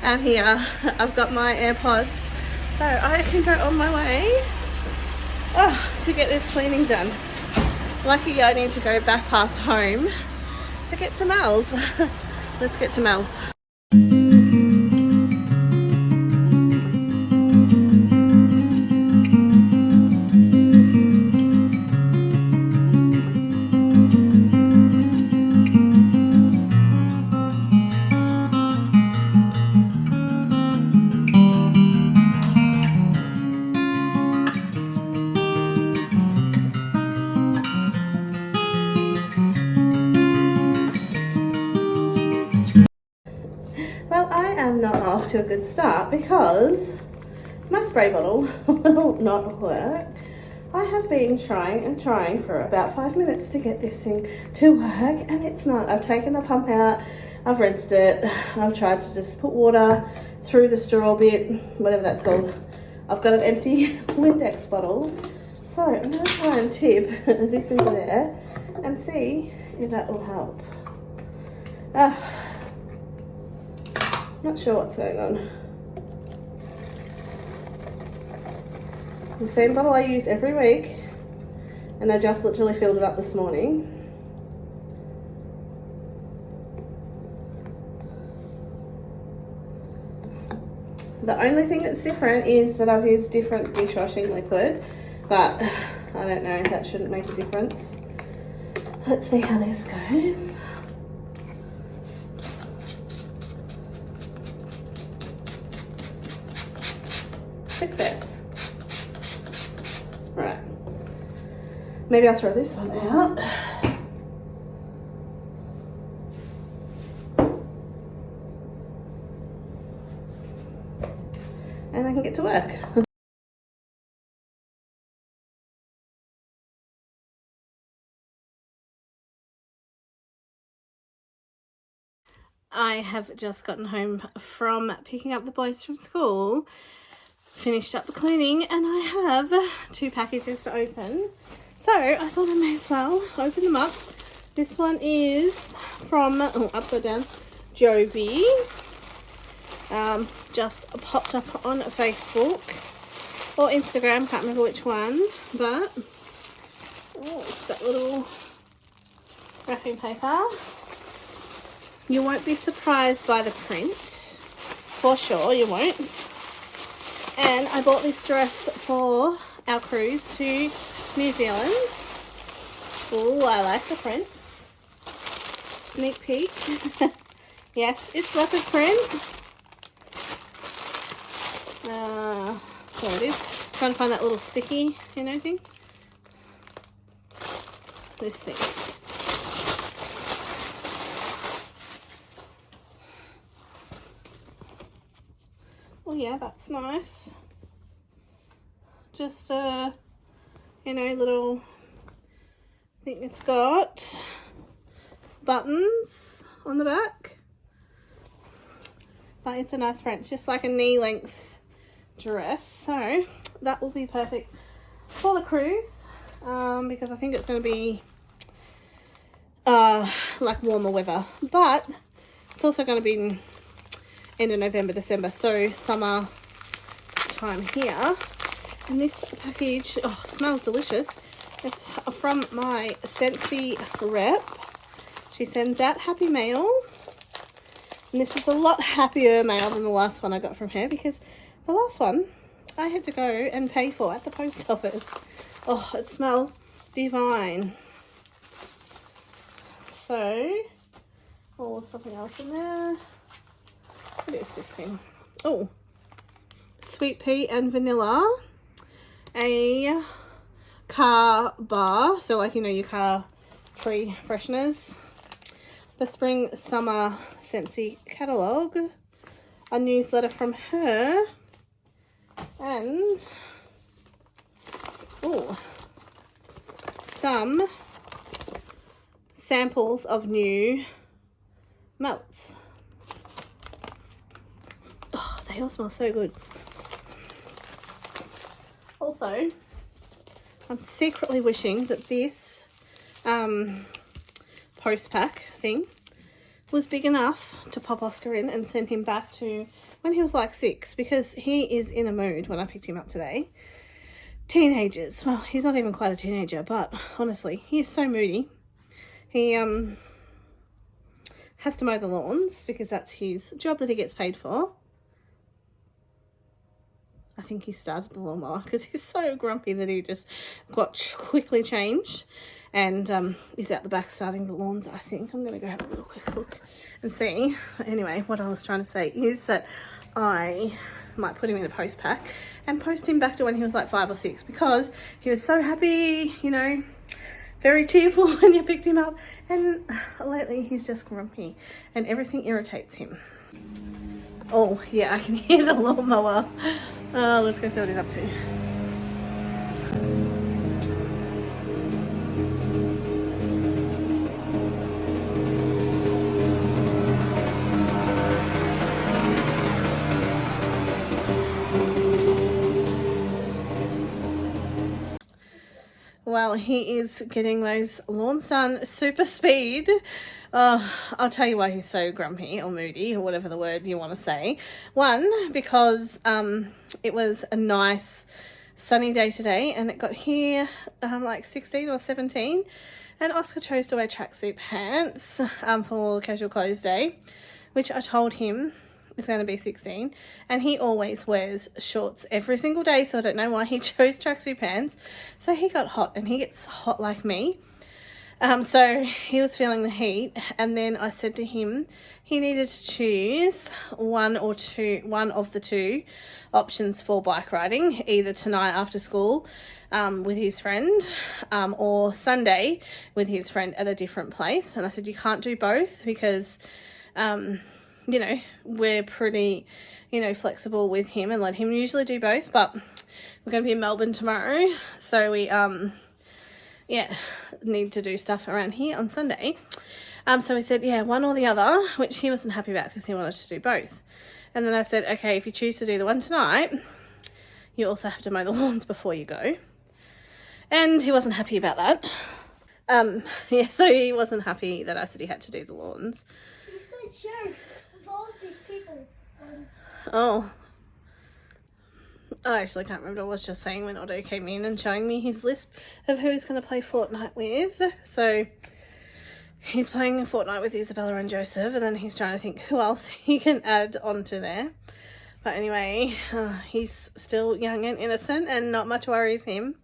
out here I've got my AirPods, so I can go on my way to get this cleaning done. Lucky I need to go back past home to get to Mel's. Let's get to Mel's. Not off to a good start because my spray bottle will not work. I have been trying for about 5 minutes to get this thing to work, and it's not. I've taken the pump out, I've rinsed it, I've tried to just put water through the straw bit, whatever that's called. I've got an empty Windex bottle, so I'm going to try and tip this into there and see if that will help. Not sure what's going on. The same bottle I use every week, and I just literally filled it up this morning. The only thing that's different is that I've used different dishwashing liquid, but I don't know, that shouldn't make a difference. Let's see how this goes. Success. Right. Maybe I'll throw this one out. And I can get to work. I have just gotten home from picking up the boys from school, finished up the cleaning, and I have 2 packages to open. So I thought I may as well open them up. This one is from, upside down, Jovi. Just popped up on Facebook or Instagram, can't remember which one, but it's got little wrapping paper. You won't be surprised by the print, for sure you won't. And I bought this dress for our cruise to New Zealand. Oh, I like the print. Sneak peek. Yes, it's leopard print. So it is. Trying to find that little sticky, thing. This thing. Oh yeah, that's nice. Just little. I think it's got buttons on the back, but it's a nice print. It's just like a knee length dress, so that will be perfect for the cruise, because I think it's going to be like warmer weather, but it's also going to be end of November, December, so summer time here. And this package, smells delicious. It's from my Scentsy rep. She sends out happy mail, and this is a lot happier mail than the last one I got from her, because the last one I had to go and pay for at the post office. Oh, it smells divine. So, something else in there. What is this thing? Oh, sweet pea and vanilla. A car bar, so like your car tree fresheners. The spring summer Scentsy catalogue. A newsletter from her. And some samples of new melts. Oh, they all smell so good. Also, I'm secretly wishing that this post pack thing was big enough to pop Oscar in and send him back to when he was like 6, because he is in a mood when I picked him up today. Teenagers, well, he's not even quite a teenager, but honestly, he is so moody. He has to mow the lawns because that's his job that he gets paid for. I think he started the lawnmower because he's so grumpy that he just got quickly changed and he's out the back starting the lawns. I think I'm going to go have a little quick look and see. Anyway, what I was trying to say is that I might put him in a post pack and post him back to when he was like 5 or 6, because he was so happy, very cheerful when you picked him up, and lately he's just grumpy and everything irritates him. Oh yeah, I can hear the lawnmower. Let's go see what he's up to. Well, he is getting those lawns done super speed. I'll tell you why he's so grumpy or moody or whatever the word you want to say. One, because it was a nice sunny day today and it got here like 16 or 17, and Oscar chose to wear tracksuit pants for casual clothes day, which I told him is going to be 16, and he always wears shorts every single day, so I don't know why he chose tracksuit pants. So he got hot, and he gets hot like me. So he was feeling the heat, and then I said to him he needed to choose one of the two options for bike riding, either tonight after school with his friend or Sunday with his friend at a different place. And I said you can't do both because we're pretty, flexible with him and let him usually do both, but we're going to be in Melbourne tomorrow, so we, need to do stuff around here on Sunday. So we said, one or the other, which he wasn't happy about because he wanted to do both. And then I said, okay, if you choose to do the one tonight, you also have to mow the lawns before you go. And he wasn't happy about that. So he wasn't happy that I said he had to do the lawns. It's not sure. All these people. Oh, I actually can't remember. I was just saying when Otto came in and showing me his list of who he's going to play Fortnite with. So he's playing Fortnite with Isabella and Joseph, and then he's trying to think who else he can add onto there. But anyway, he's still young and innocent and not much worries him.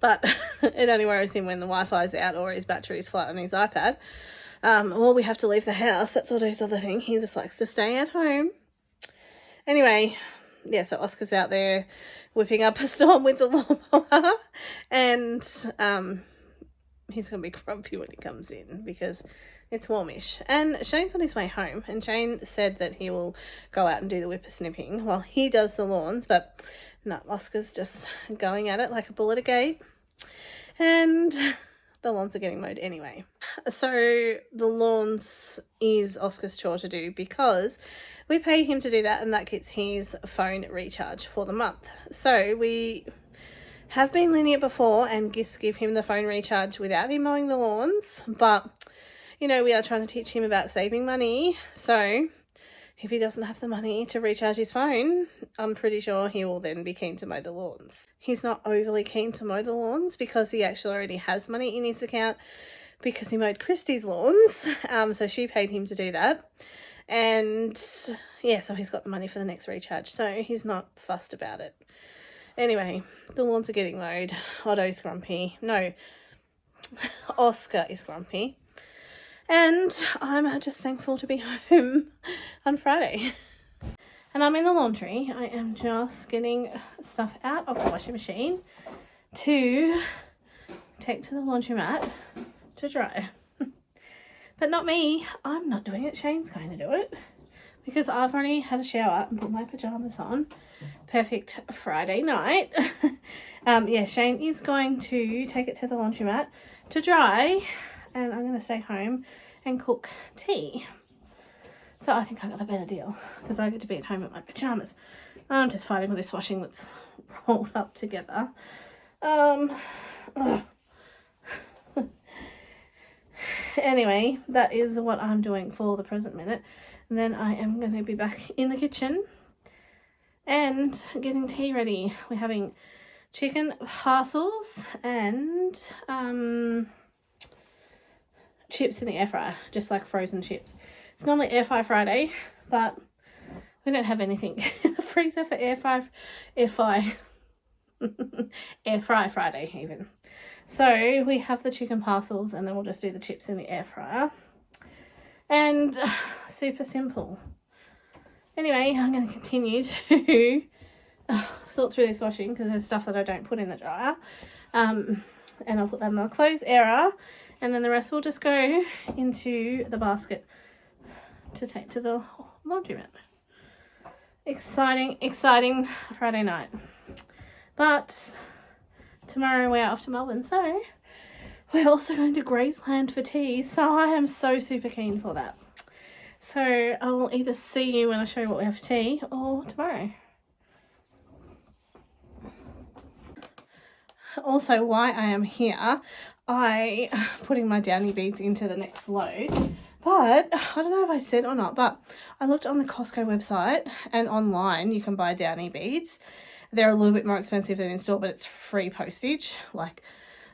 But it only worries him when the Wi-Fi's out or his battery's flat on his iPad. or we have to leave the house. That's what his other thing. He just likes to stay at home. Anyway, yeah, so Oscar's out there whipping up a storm with the lawnmower, and he's going to be grumpy when he comes in because it's warmish. And Shane's on his way home, and Shane said that he will go out and do the whippersnipping while he does the lawns, but no, Oscar's just going at it like a bull at a gate, and the lawns are getting mowed anyway. So the lawns is Oscar's chore to do because we pay him to do that, and that gets his phone recharge for the month. So we have been lenient before and just give him the phone recharge without him mowing the lawns, but you know, we are trying to teach him about saving money. So if he doesn't have the money to recharge his phone, I'm pretty sure he will then be keen to mow the lawns. He's not overly keen to mow the lawns because he actually already has money in his account because he mowed Christy's lawns. So she paid him to do that. And yeah, so he's got the money for the next recharge. So he's not fussed about it. Anyway, the lawns are getting mowed. Otto's grumpy. No, Oscar is grumpy. And I'm just thankful to be home on Friday. And I'm in the laundry. I am just getting stuff out of the washing machine to take to the laundromat to dry. But not me. I'm not doing it. Shane's going to do it because I've already had a shower and put my pajamas on. Perfect Friday night. Yeah, Shane is going to take it to the laundromat to dry, and I'm going to stay home and cook tea. So I think I got the better deal because I get to be at home in my pajamas. I'm just fighting with this washing that's rolled up together. Anyway, that is what I'm doing for the present minute. And then I am going to be back in the kitchen and getting tea ready. We're having chicken parcels and chips in the air fryer, just like frozen chips. It's normally air fry Friday, but we don't have anything in the freezer for air fry Friday even. So we have the chicken parcels, and then we'll just do the chips in the air fryer. And super simple. Anyway, I'm going to continue to sort through this washing because there's stuff that I don't put in the dryer. And I'll put that in the clothes area, and then the rest will just go into the basket to take to the laundromat. Exciting Friday night. But tomorrow we're off to Melbourne, so we're also going to Grazeland for tea, so I am so super keen for that. So I will either see you when I show you what we have for tea or tomorrow. Also, why I am here, I putting my downy beads into the next load, but I don't know if I said or not, but I looked on the Costco website and online you can buy downy beads. They're a little bit more expensive than in store, but it's free postage, like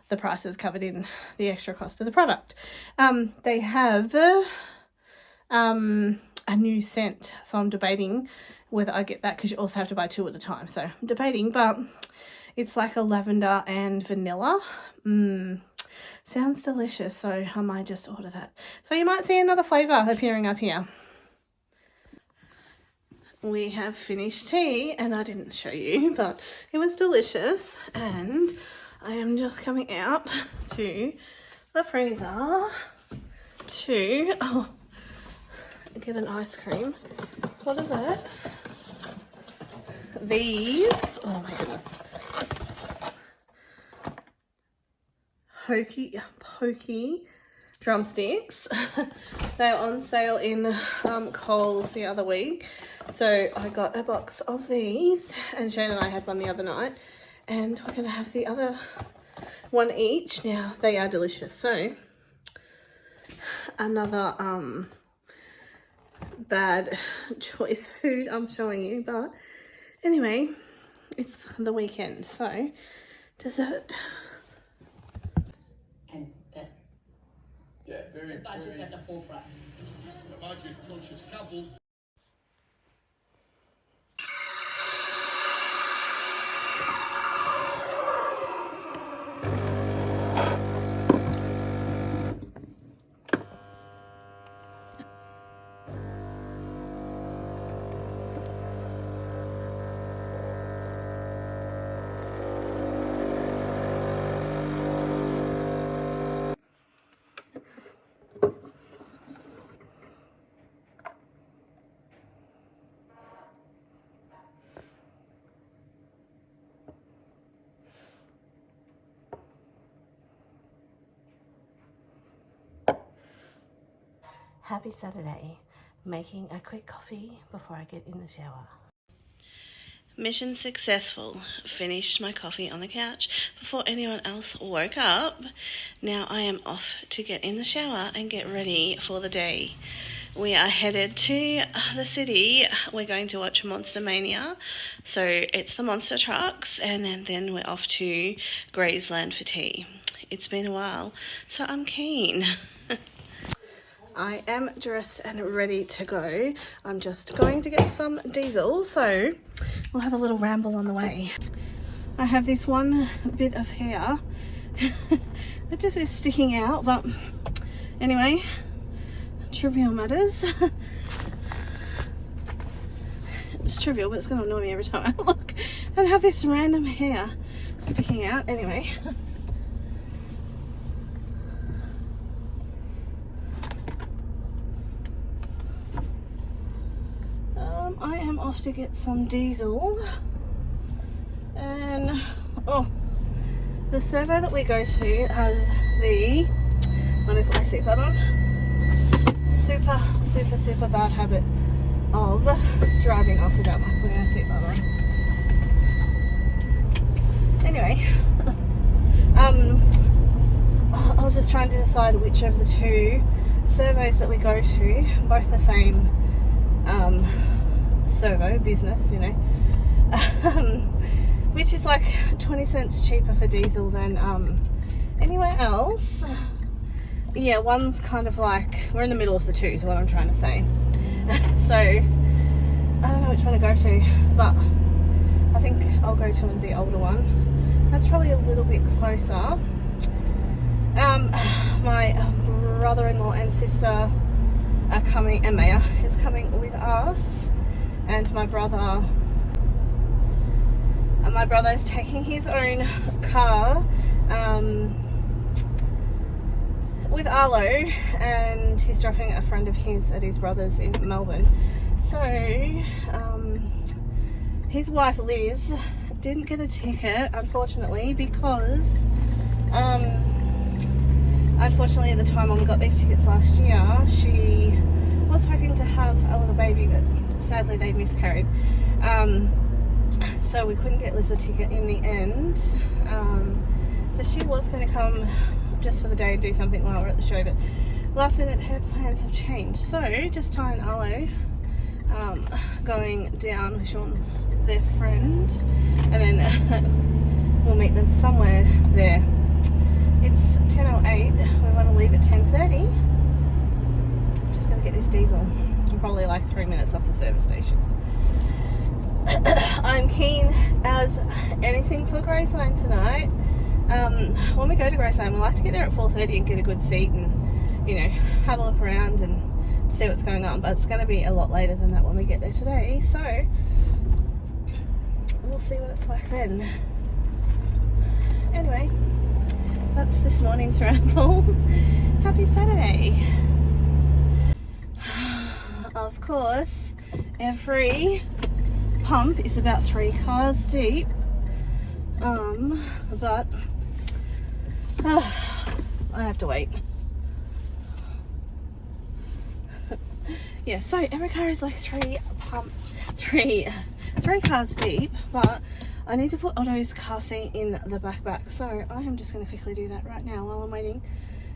the price is covered in the extra cost of the product. They have a new scent, so I'm debating whether I get that because you also have to buy 2 at a time, so I'm debating, but it's like a lavender and vanilla. Sounds delicious, so I might just order that. So you might see another flavour appearing up here. We have finished tea, and I didn't show you, but it was delicious, and I am just coming out to the freezer to get an ice cream. What is that? These, oh my goodness, pokey drumsticks. They were on sale in Coles the other week, so I got a box of these, and Shane and I had one the other night, and we're gonna have the other one each. Now they are delicious. So another bad choice food I'm showing you, but anyway, it's the weekend, so dessert. And that Yeah, very budget's at the forefront. a budget conscious couple. Happy Saturday. Making a quick coffee before I get in the shower. Mission successful. Finished my coffee on the couch before anyone else woke up. Now I am off to get in the shower and get ready for the day. We are headed to the city. We're going to watch Monster Mania. So it's the monster trucks, and then we're off to Grazeland for tea. It's been a while, so I'm keen. I am dressed and ready to go. I'm just going to get some diesel, so we'll have a little ramble on the way. I have this one bit of hair that just is sticking out, but anyway, trivial matters. It's trivial, but it's going to annoy me every time I look and have this random hair sticking out. Anyway. I am off to get some diesel, and the servo that we go to has the, let me put my seatbelt on, super bad habit of driving off without putting my seatbelt on. Anyway, I was just trying to decide which of the two servos that we go to, both the same servo business, you know, which is like 20 cents cheaper for diesel than anywhere else. Yeah, one's kind of like, we're in the middle of the two is what I'm trying to say. So I don't know which one to go to, but I think I'll go to the older one. That's probably a little bit closer. My brother-in-law and sister are coming, and Maya is coming with us, and my brother is taking his own car with Arlo, and he's dropping a friend of his at his brother's in Melbourne. So his wife Liz didn't get a ticket, unfortunately, because unfortunately at the time when we got these tickets last year, she was hoping to have a little baby, but sadly they miscarried. So we couldn't get Liz a ticket in the end. So she was going to come just for the day and do something while we're at the show, but last minute her plans have changed. So just Ty and Arlo going down with Sean, their friend, and then we'll meet them somewhere there. It's 10:08. We want to leave at 10:30. Just going to get this diesel. I'm probably like 3 minutes off the service station. I'm keen as anything for Grazeland tonight. When we go to Grazeland, we like to get there at 4:30 and get a good seat and, you know, have a look around and see what's going on. But it's going to be a lot later than that when we get there today. So we'll see what it's like then. Anyway, that's this morning's ramble. Happy Saturday. Of course, every pump is about 3 cars deep, but I have to wait. Yeah, so every car is like 3 cars deep, but I need to put Otto's car seat in the back, so I am just going to quickly do that right now while I'm waiting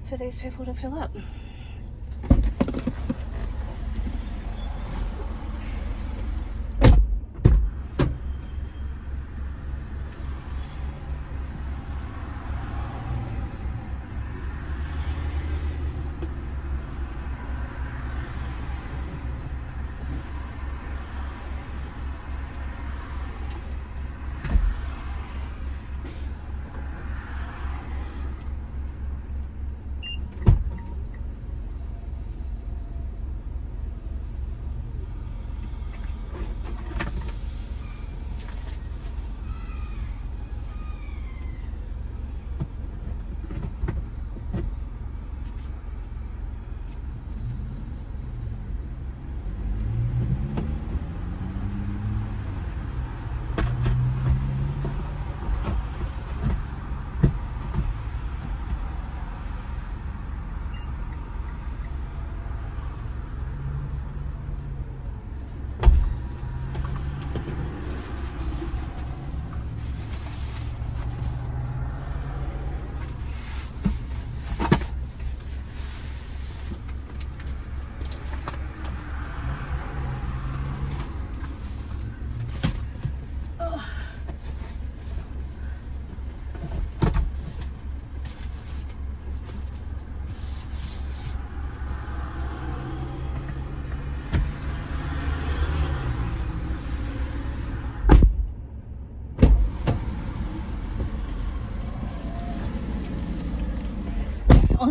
for these people to pull up.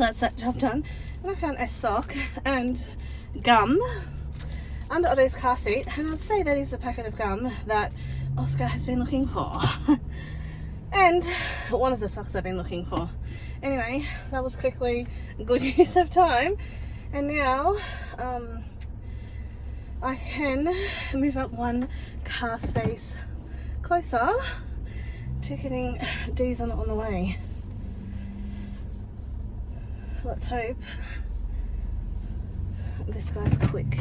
that's that job done. And I found a sock and gum under Otto's car seat, and I'd say that is the packet of gum that Oscar has been looking for. And one of the socks I've been looking for. Anyway, that was quickly good use of time. And now I can move up one car space closer to getting diesel on the way. Let's hope this guy's quick.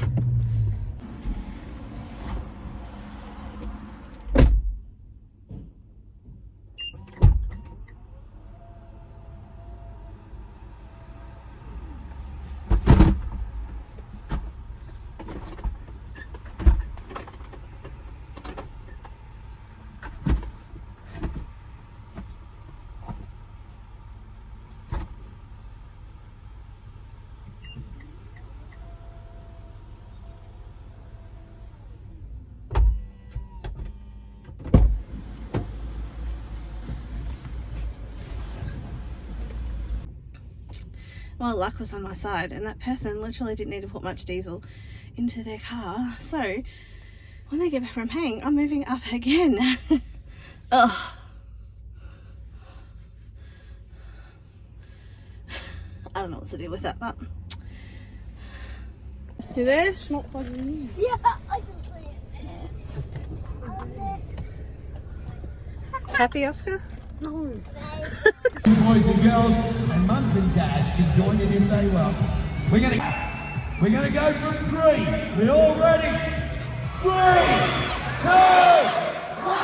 Well, luck was on my side, and that person literally didn't need to put much diesel into their car. So when they get back from paying, I'm moving up again. Ugh. I don't know what to do with that, but you there? It's not plugging in. Yeah, I can see it. Happy, Oscar? No. Boys and girls and mums and dads can join in if they will. We're gonna go from 3. We're all ready. 3, 2, 1.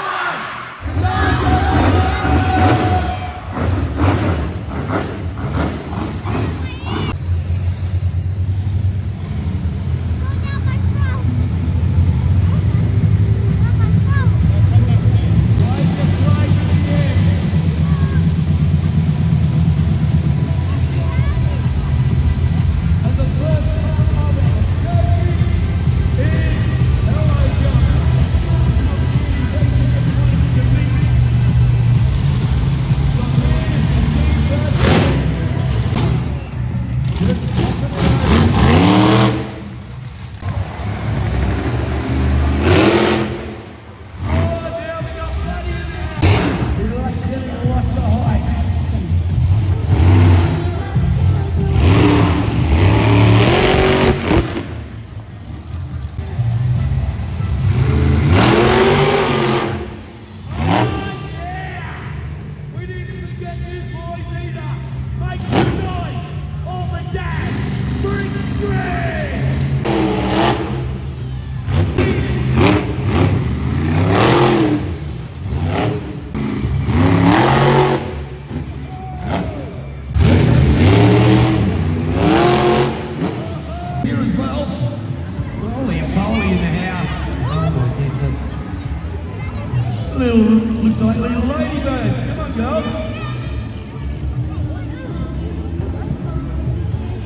Looks like little ladybirds. Come on, girls.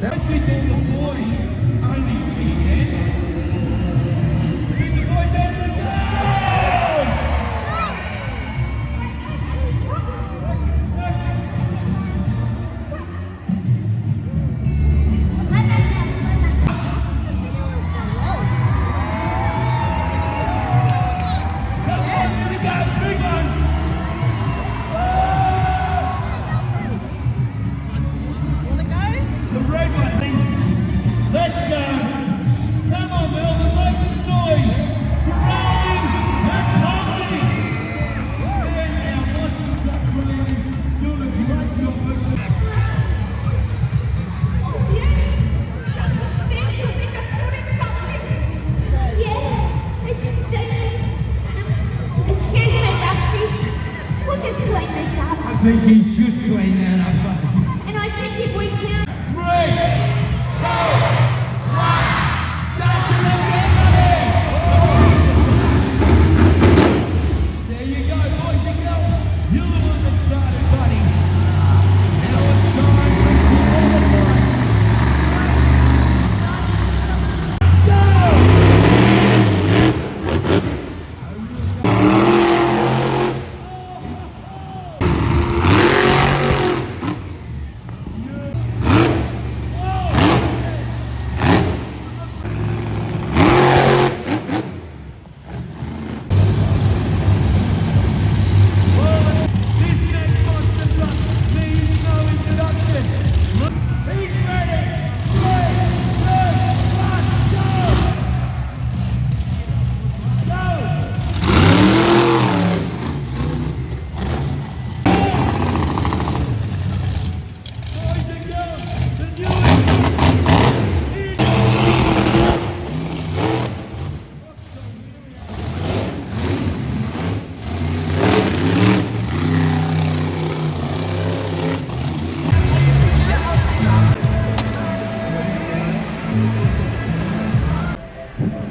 That fit all the boys. Only weekend. Bring the boys out of the girls. Come on, here we go. Big one. The red one, please. Let's go. Come on, Melvin, make some noise. For Rolling and Polly. Yeah, now, watch the truck drivers doing a great job. Yeah, it's stinking. Excuse me, Rusty. We'll just clean this up. I think he should clean that up. And I think if we can... 3, 2, 1, start to look everybody! There you go, boys and girls. You're the ones that started, buddy. Now it's time for the fight. Go!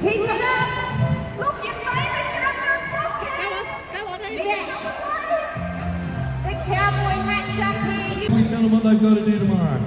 Keep it up! Look, you're famous, you're up there in Floskin! Go on, over. The cowboy hat's up here. We tell them what they've got to do tomorrow.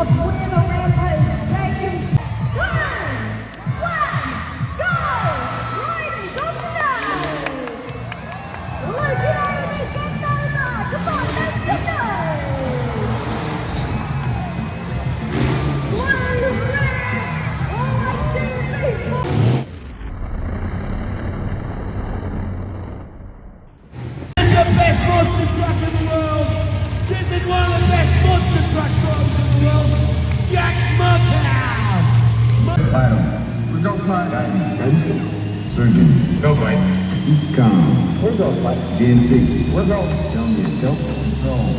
off with a rampage. Take him. Time! 1, go! Riders of the night! Look at me, get over! Come on, make some noise! What are you doing? All I see is these boys. This is the best monster truck in the world. This is one of the best monster truck drivers in the world. Jack Monkhouse. Platinum. We're go flight. Surgeon. Go flight. Econ. We're go flight. GNC. We're go. Tell me yourself. Control.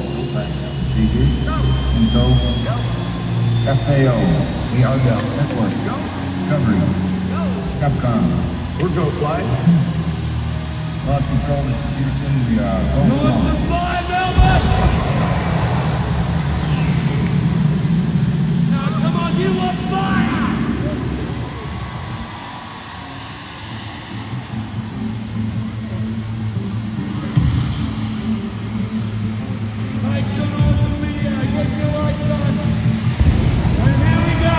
CG. Go. Info. Go. FAO. We are go. Network. Go. Discovery. Go. Capcom. We're go flight. Launch control distribution. We are go Who wants to fly, Melbourne? Now, come on, you want fire? Take some awesome video. Get your lights on. And here we go.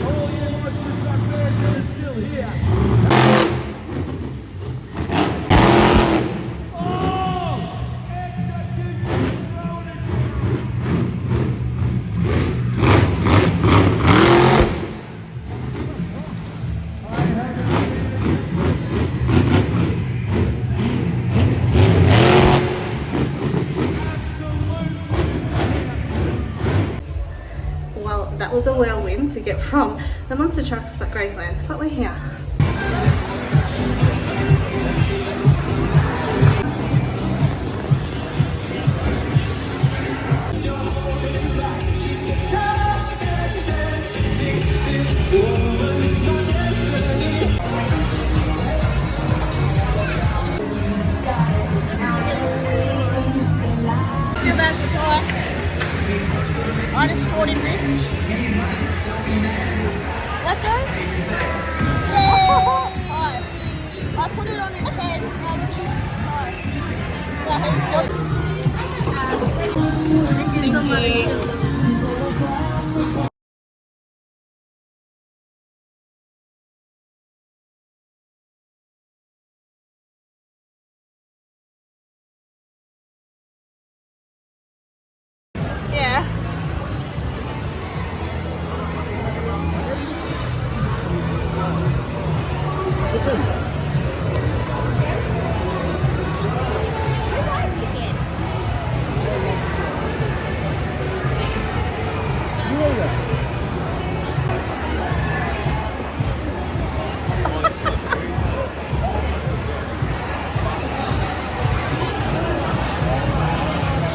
All you monster truck fans are still here. Oh! Execution is loaded. Well, that was a whirlwind to get from the monster trucks but Grazeland, but we're here. I just taught him this. Let go. Yeah. I put it on his head. Now look his Thank you so much. Yeah.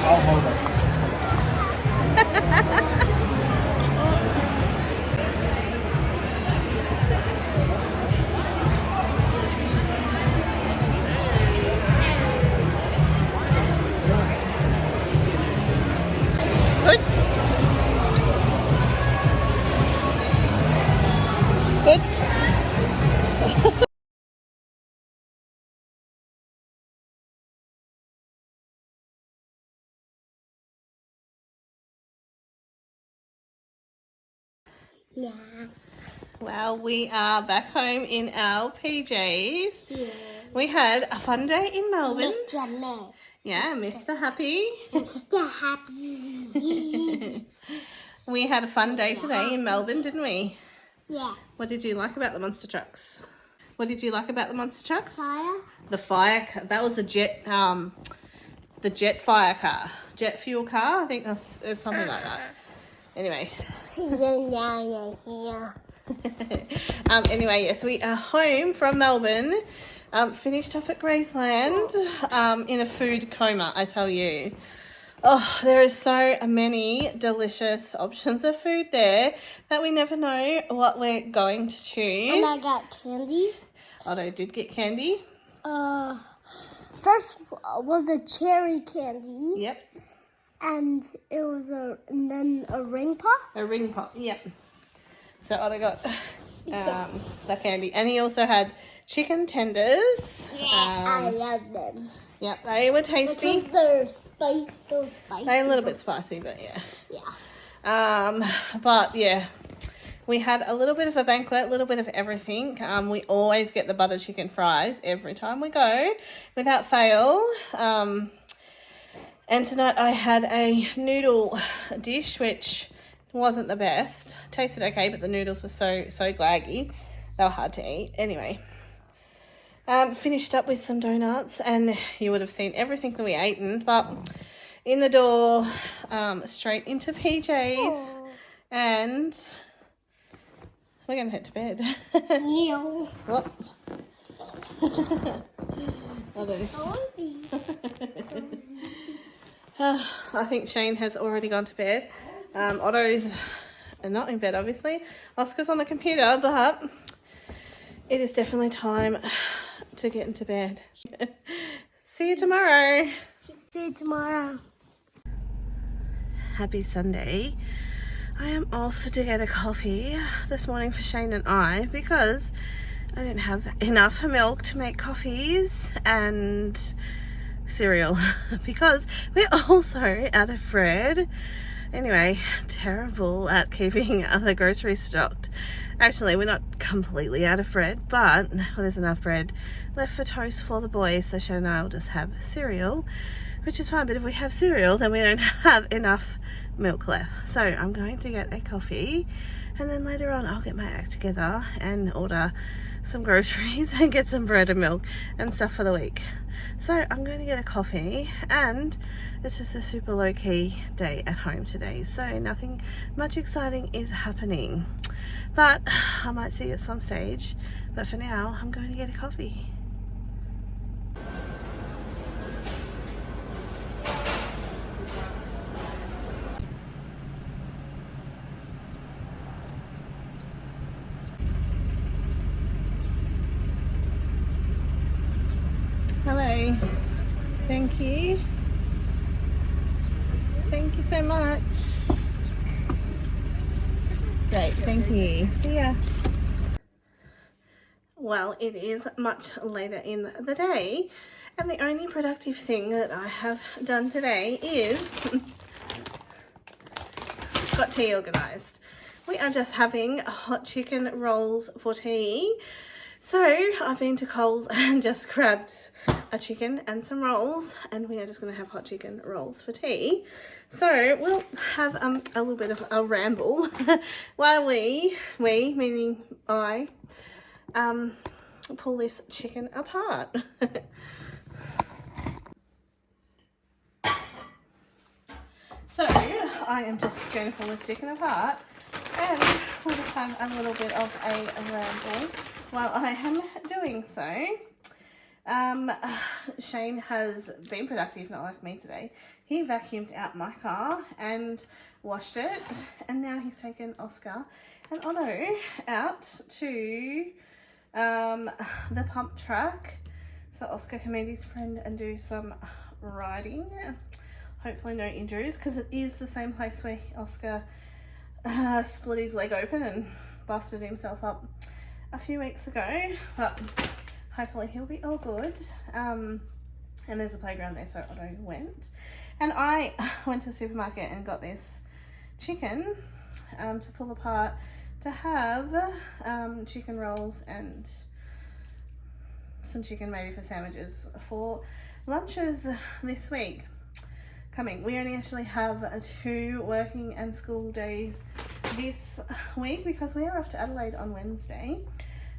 I'll hold it. Good. Good. Yeah. Well, we are back home in our PJs. Yeah. We had a fun day in Melbourne. Mr. Man. Yeah, Mr. Happy. Mr. Happy. We had a fun day today in Melbourne, didn't we? Yeah. What did you like about the monster trucks? What did you like about the monster trucks? Fire. The fire car. That was the jet fire car. Jet fuel car. I think it's something like that. Anyway. Yeah. Anyway, yes, we are home from Melbourne. Finished up at Grazeland in a food coma, I tell you. Oh, there is so many delicious options of food there that we never know what we're going to choose. And I got candy. Otto did get candy. First was a cherry candy. Yep. And it was and then a ring pop. A ring pop, yep. So Otto got the candy. And he also had chicken tenders. Yeah, I love them. Yep, they were tasty. Because they're spicy. They're a little bit spicy, but yeah. Yeah. But yeah, we had a little bit of a banquet, a little bit of everything. We always get the butter chicken fries every time we go, without fail. And tonight I had a noodle dish, which wasn't the best. Tasted okay, but the noodles were so glaggy. They were hard to eat. Anyway, finished up with some donuts, and you would have seen everything that we eaten. But in the door, straight into PJs, and we're gonna head to bed. No. What? That is. I think Shane has already gone to bed. Otto's not in bed, obviously. Oscar's on the computer, but it is definitely time to get into bed. See you tomorrow. See you tomorrow. Happy Sunday. I am off to get a coffee this morning for Shane and I, because I didn't have enough milk to make coffees and cereal because we're also out of bread. Anyway, terrible at keeping the groceries stocked. Actually, we're not completely out of bread, but there's enough bread left for toast for the boys, so Shane and I will just have cereal, which is fine. But if we have cereal, then we don't have enough milk left. So I'm going to get a coffee, and then later on I'll get my act together and order some groceries and get some bread and milk and stuff for the week. So I'm going to get a coffee, and it's just a super low-key day at home today, so nothing much exciting is happening, but I might see you at some stage. But for now, I'm going to get a coffee. Hello. Thank you. Thank you so much. Great, thank you. See ya. Well, it is much later in the day, and the only productive thing that I have done today is got tea organised. We are just having hot chicken rolls for tea. So I've been to Coles and just grabbed a chicken and some rolls, and we are just going to have hot chicken rolls for tea. So we'll have a little bit of a ramble while we meaning I, pull this chicken apart. So I am just going to pull this chicken apart, and we'll just have a little bit of a ramble while I am doing so. Shane has been productive, not like me today. He vacuumed out my car and washed it, and now he's taken Oscar and Otto out to the pump track so Oscar can meet his friend and do some riding. Hopefully no injuries, because it is the same place where Oscar split his leg open and busted himself up a few weeks ago, but hopefully he'll be all good. And there's a playground there, so Otto went. And I went to the supermarket and got this chicken to pull apart to have chicken rolls and some chicken maybe for sandwiches for lunches this week coming. We only actually have 2 working and school days this week because we are off to Adelaide on Wednesday.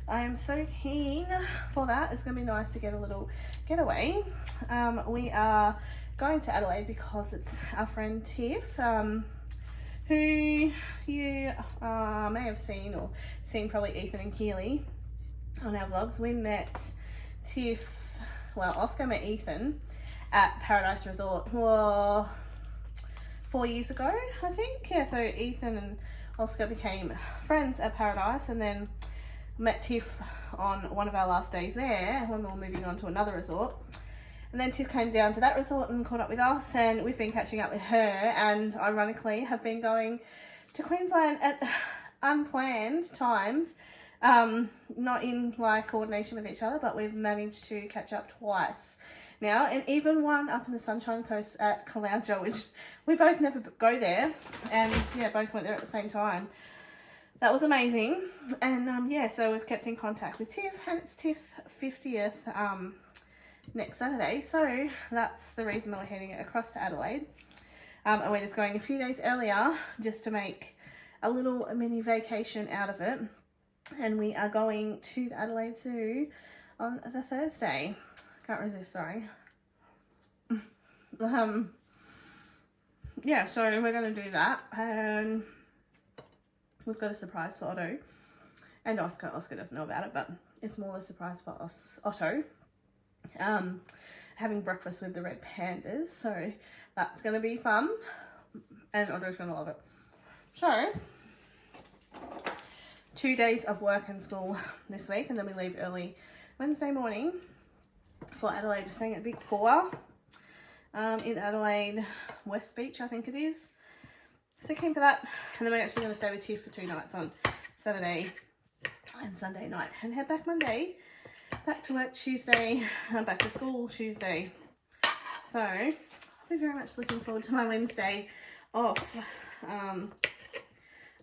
I am so keen for that. It's going to be nice to get a little getaway. We are going to Adelaide because it's our friend Tiff. who you may have seen, or seen probably Ethan and Keely on our vlogs. We met Oscar met Ethan at Paradise Resort 4 years ago, I think. Yeah, so Ethan and Oscar became friends at Paradise, and then met Tiff on one of our last days there when we were moving on to another resort. And then Tiff came down to that resort and caught up with us, and we've been catching up with her, and ironically have been going to Queensland at unplanned times, not in like coordination with each other, but we've managed to catch up twice now, and even one up in the Sunshine Coast at Caloundra, which we both never go there, and yeah, both went there at the same time. That was amazing. And yeah, so we've kept in contact with Tiff, and it's Tiff's 50th next Saturday, so that's the reason that we're heading across to Adelaide. And we're just going a few days earlier just to make a little mini vacation out of it. And we are going to the Adelaide Zoo on the Thursday. Can't resist, sorry. Yeah, so we're going to do that. And we've got a surprise for Otto and Oscar. Oscar doesn't know about it, but it's more a surprise for us, Otto. Having breakfast with the red pandas, so that's going to be fun, and Otto's going to love it. So 2 days of work and school this week, and then we leave early Wednesday morning for Adelaide. We're staying at Big 4 in Adelaide West Beach, I think it is. So keen for that. And then we're actually going to stay with Tiff for 2 nights on Saturday and Sunday night, and head back Monday. Back to work Tuesday, back to school Tuesday. So I'll be very much looking forward to my Wednesday off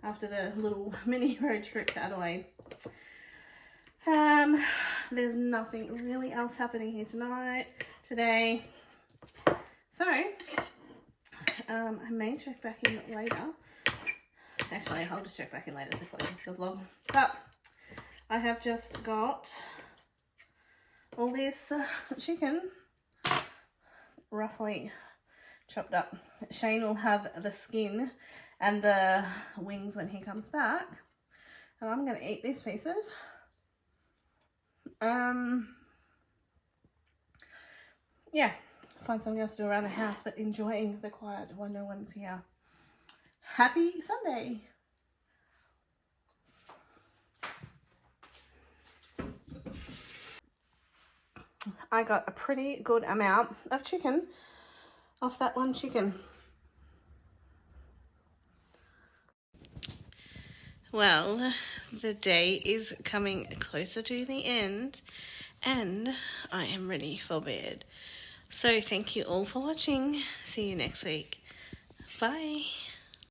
after the little mini road trip to Adelaide. There's nothing really else happening here today. So I may check back in later. Actually, I'll just check back in later to close the vlog. But I have just got all this chicken roughly chopped up. Shane will have the skin and the wings when he comes back, and I'm going to eat these pieces. Yeah, find something else to do around the house, but enjoying the quiet when no one's here. Happy Sunday. I got a pretty good amount of chicken off that one chicken. Well, the day is coming closer to the end, and I am ready for bed. So thank you all for watching. See you next week. Bye.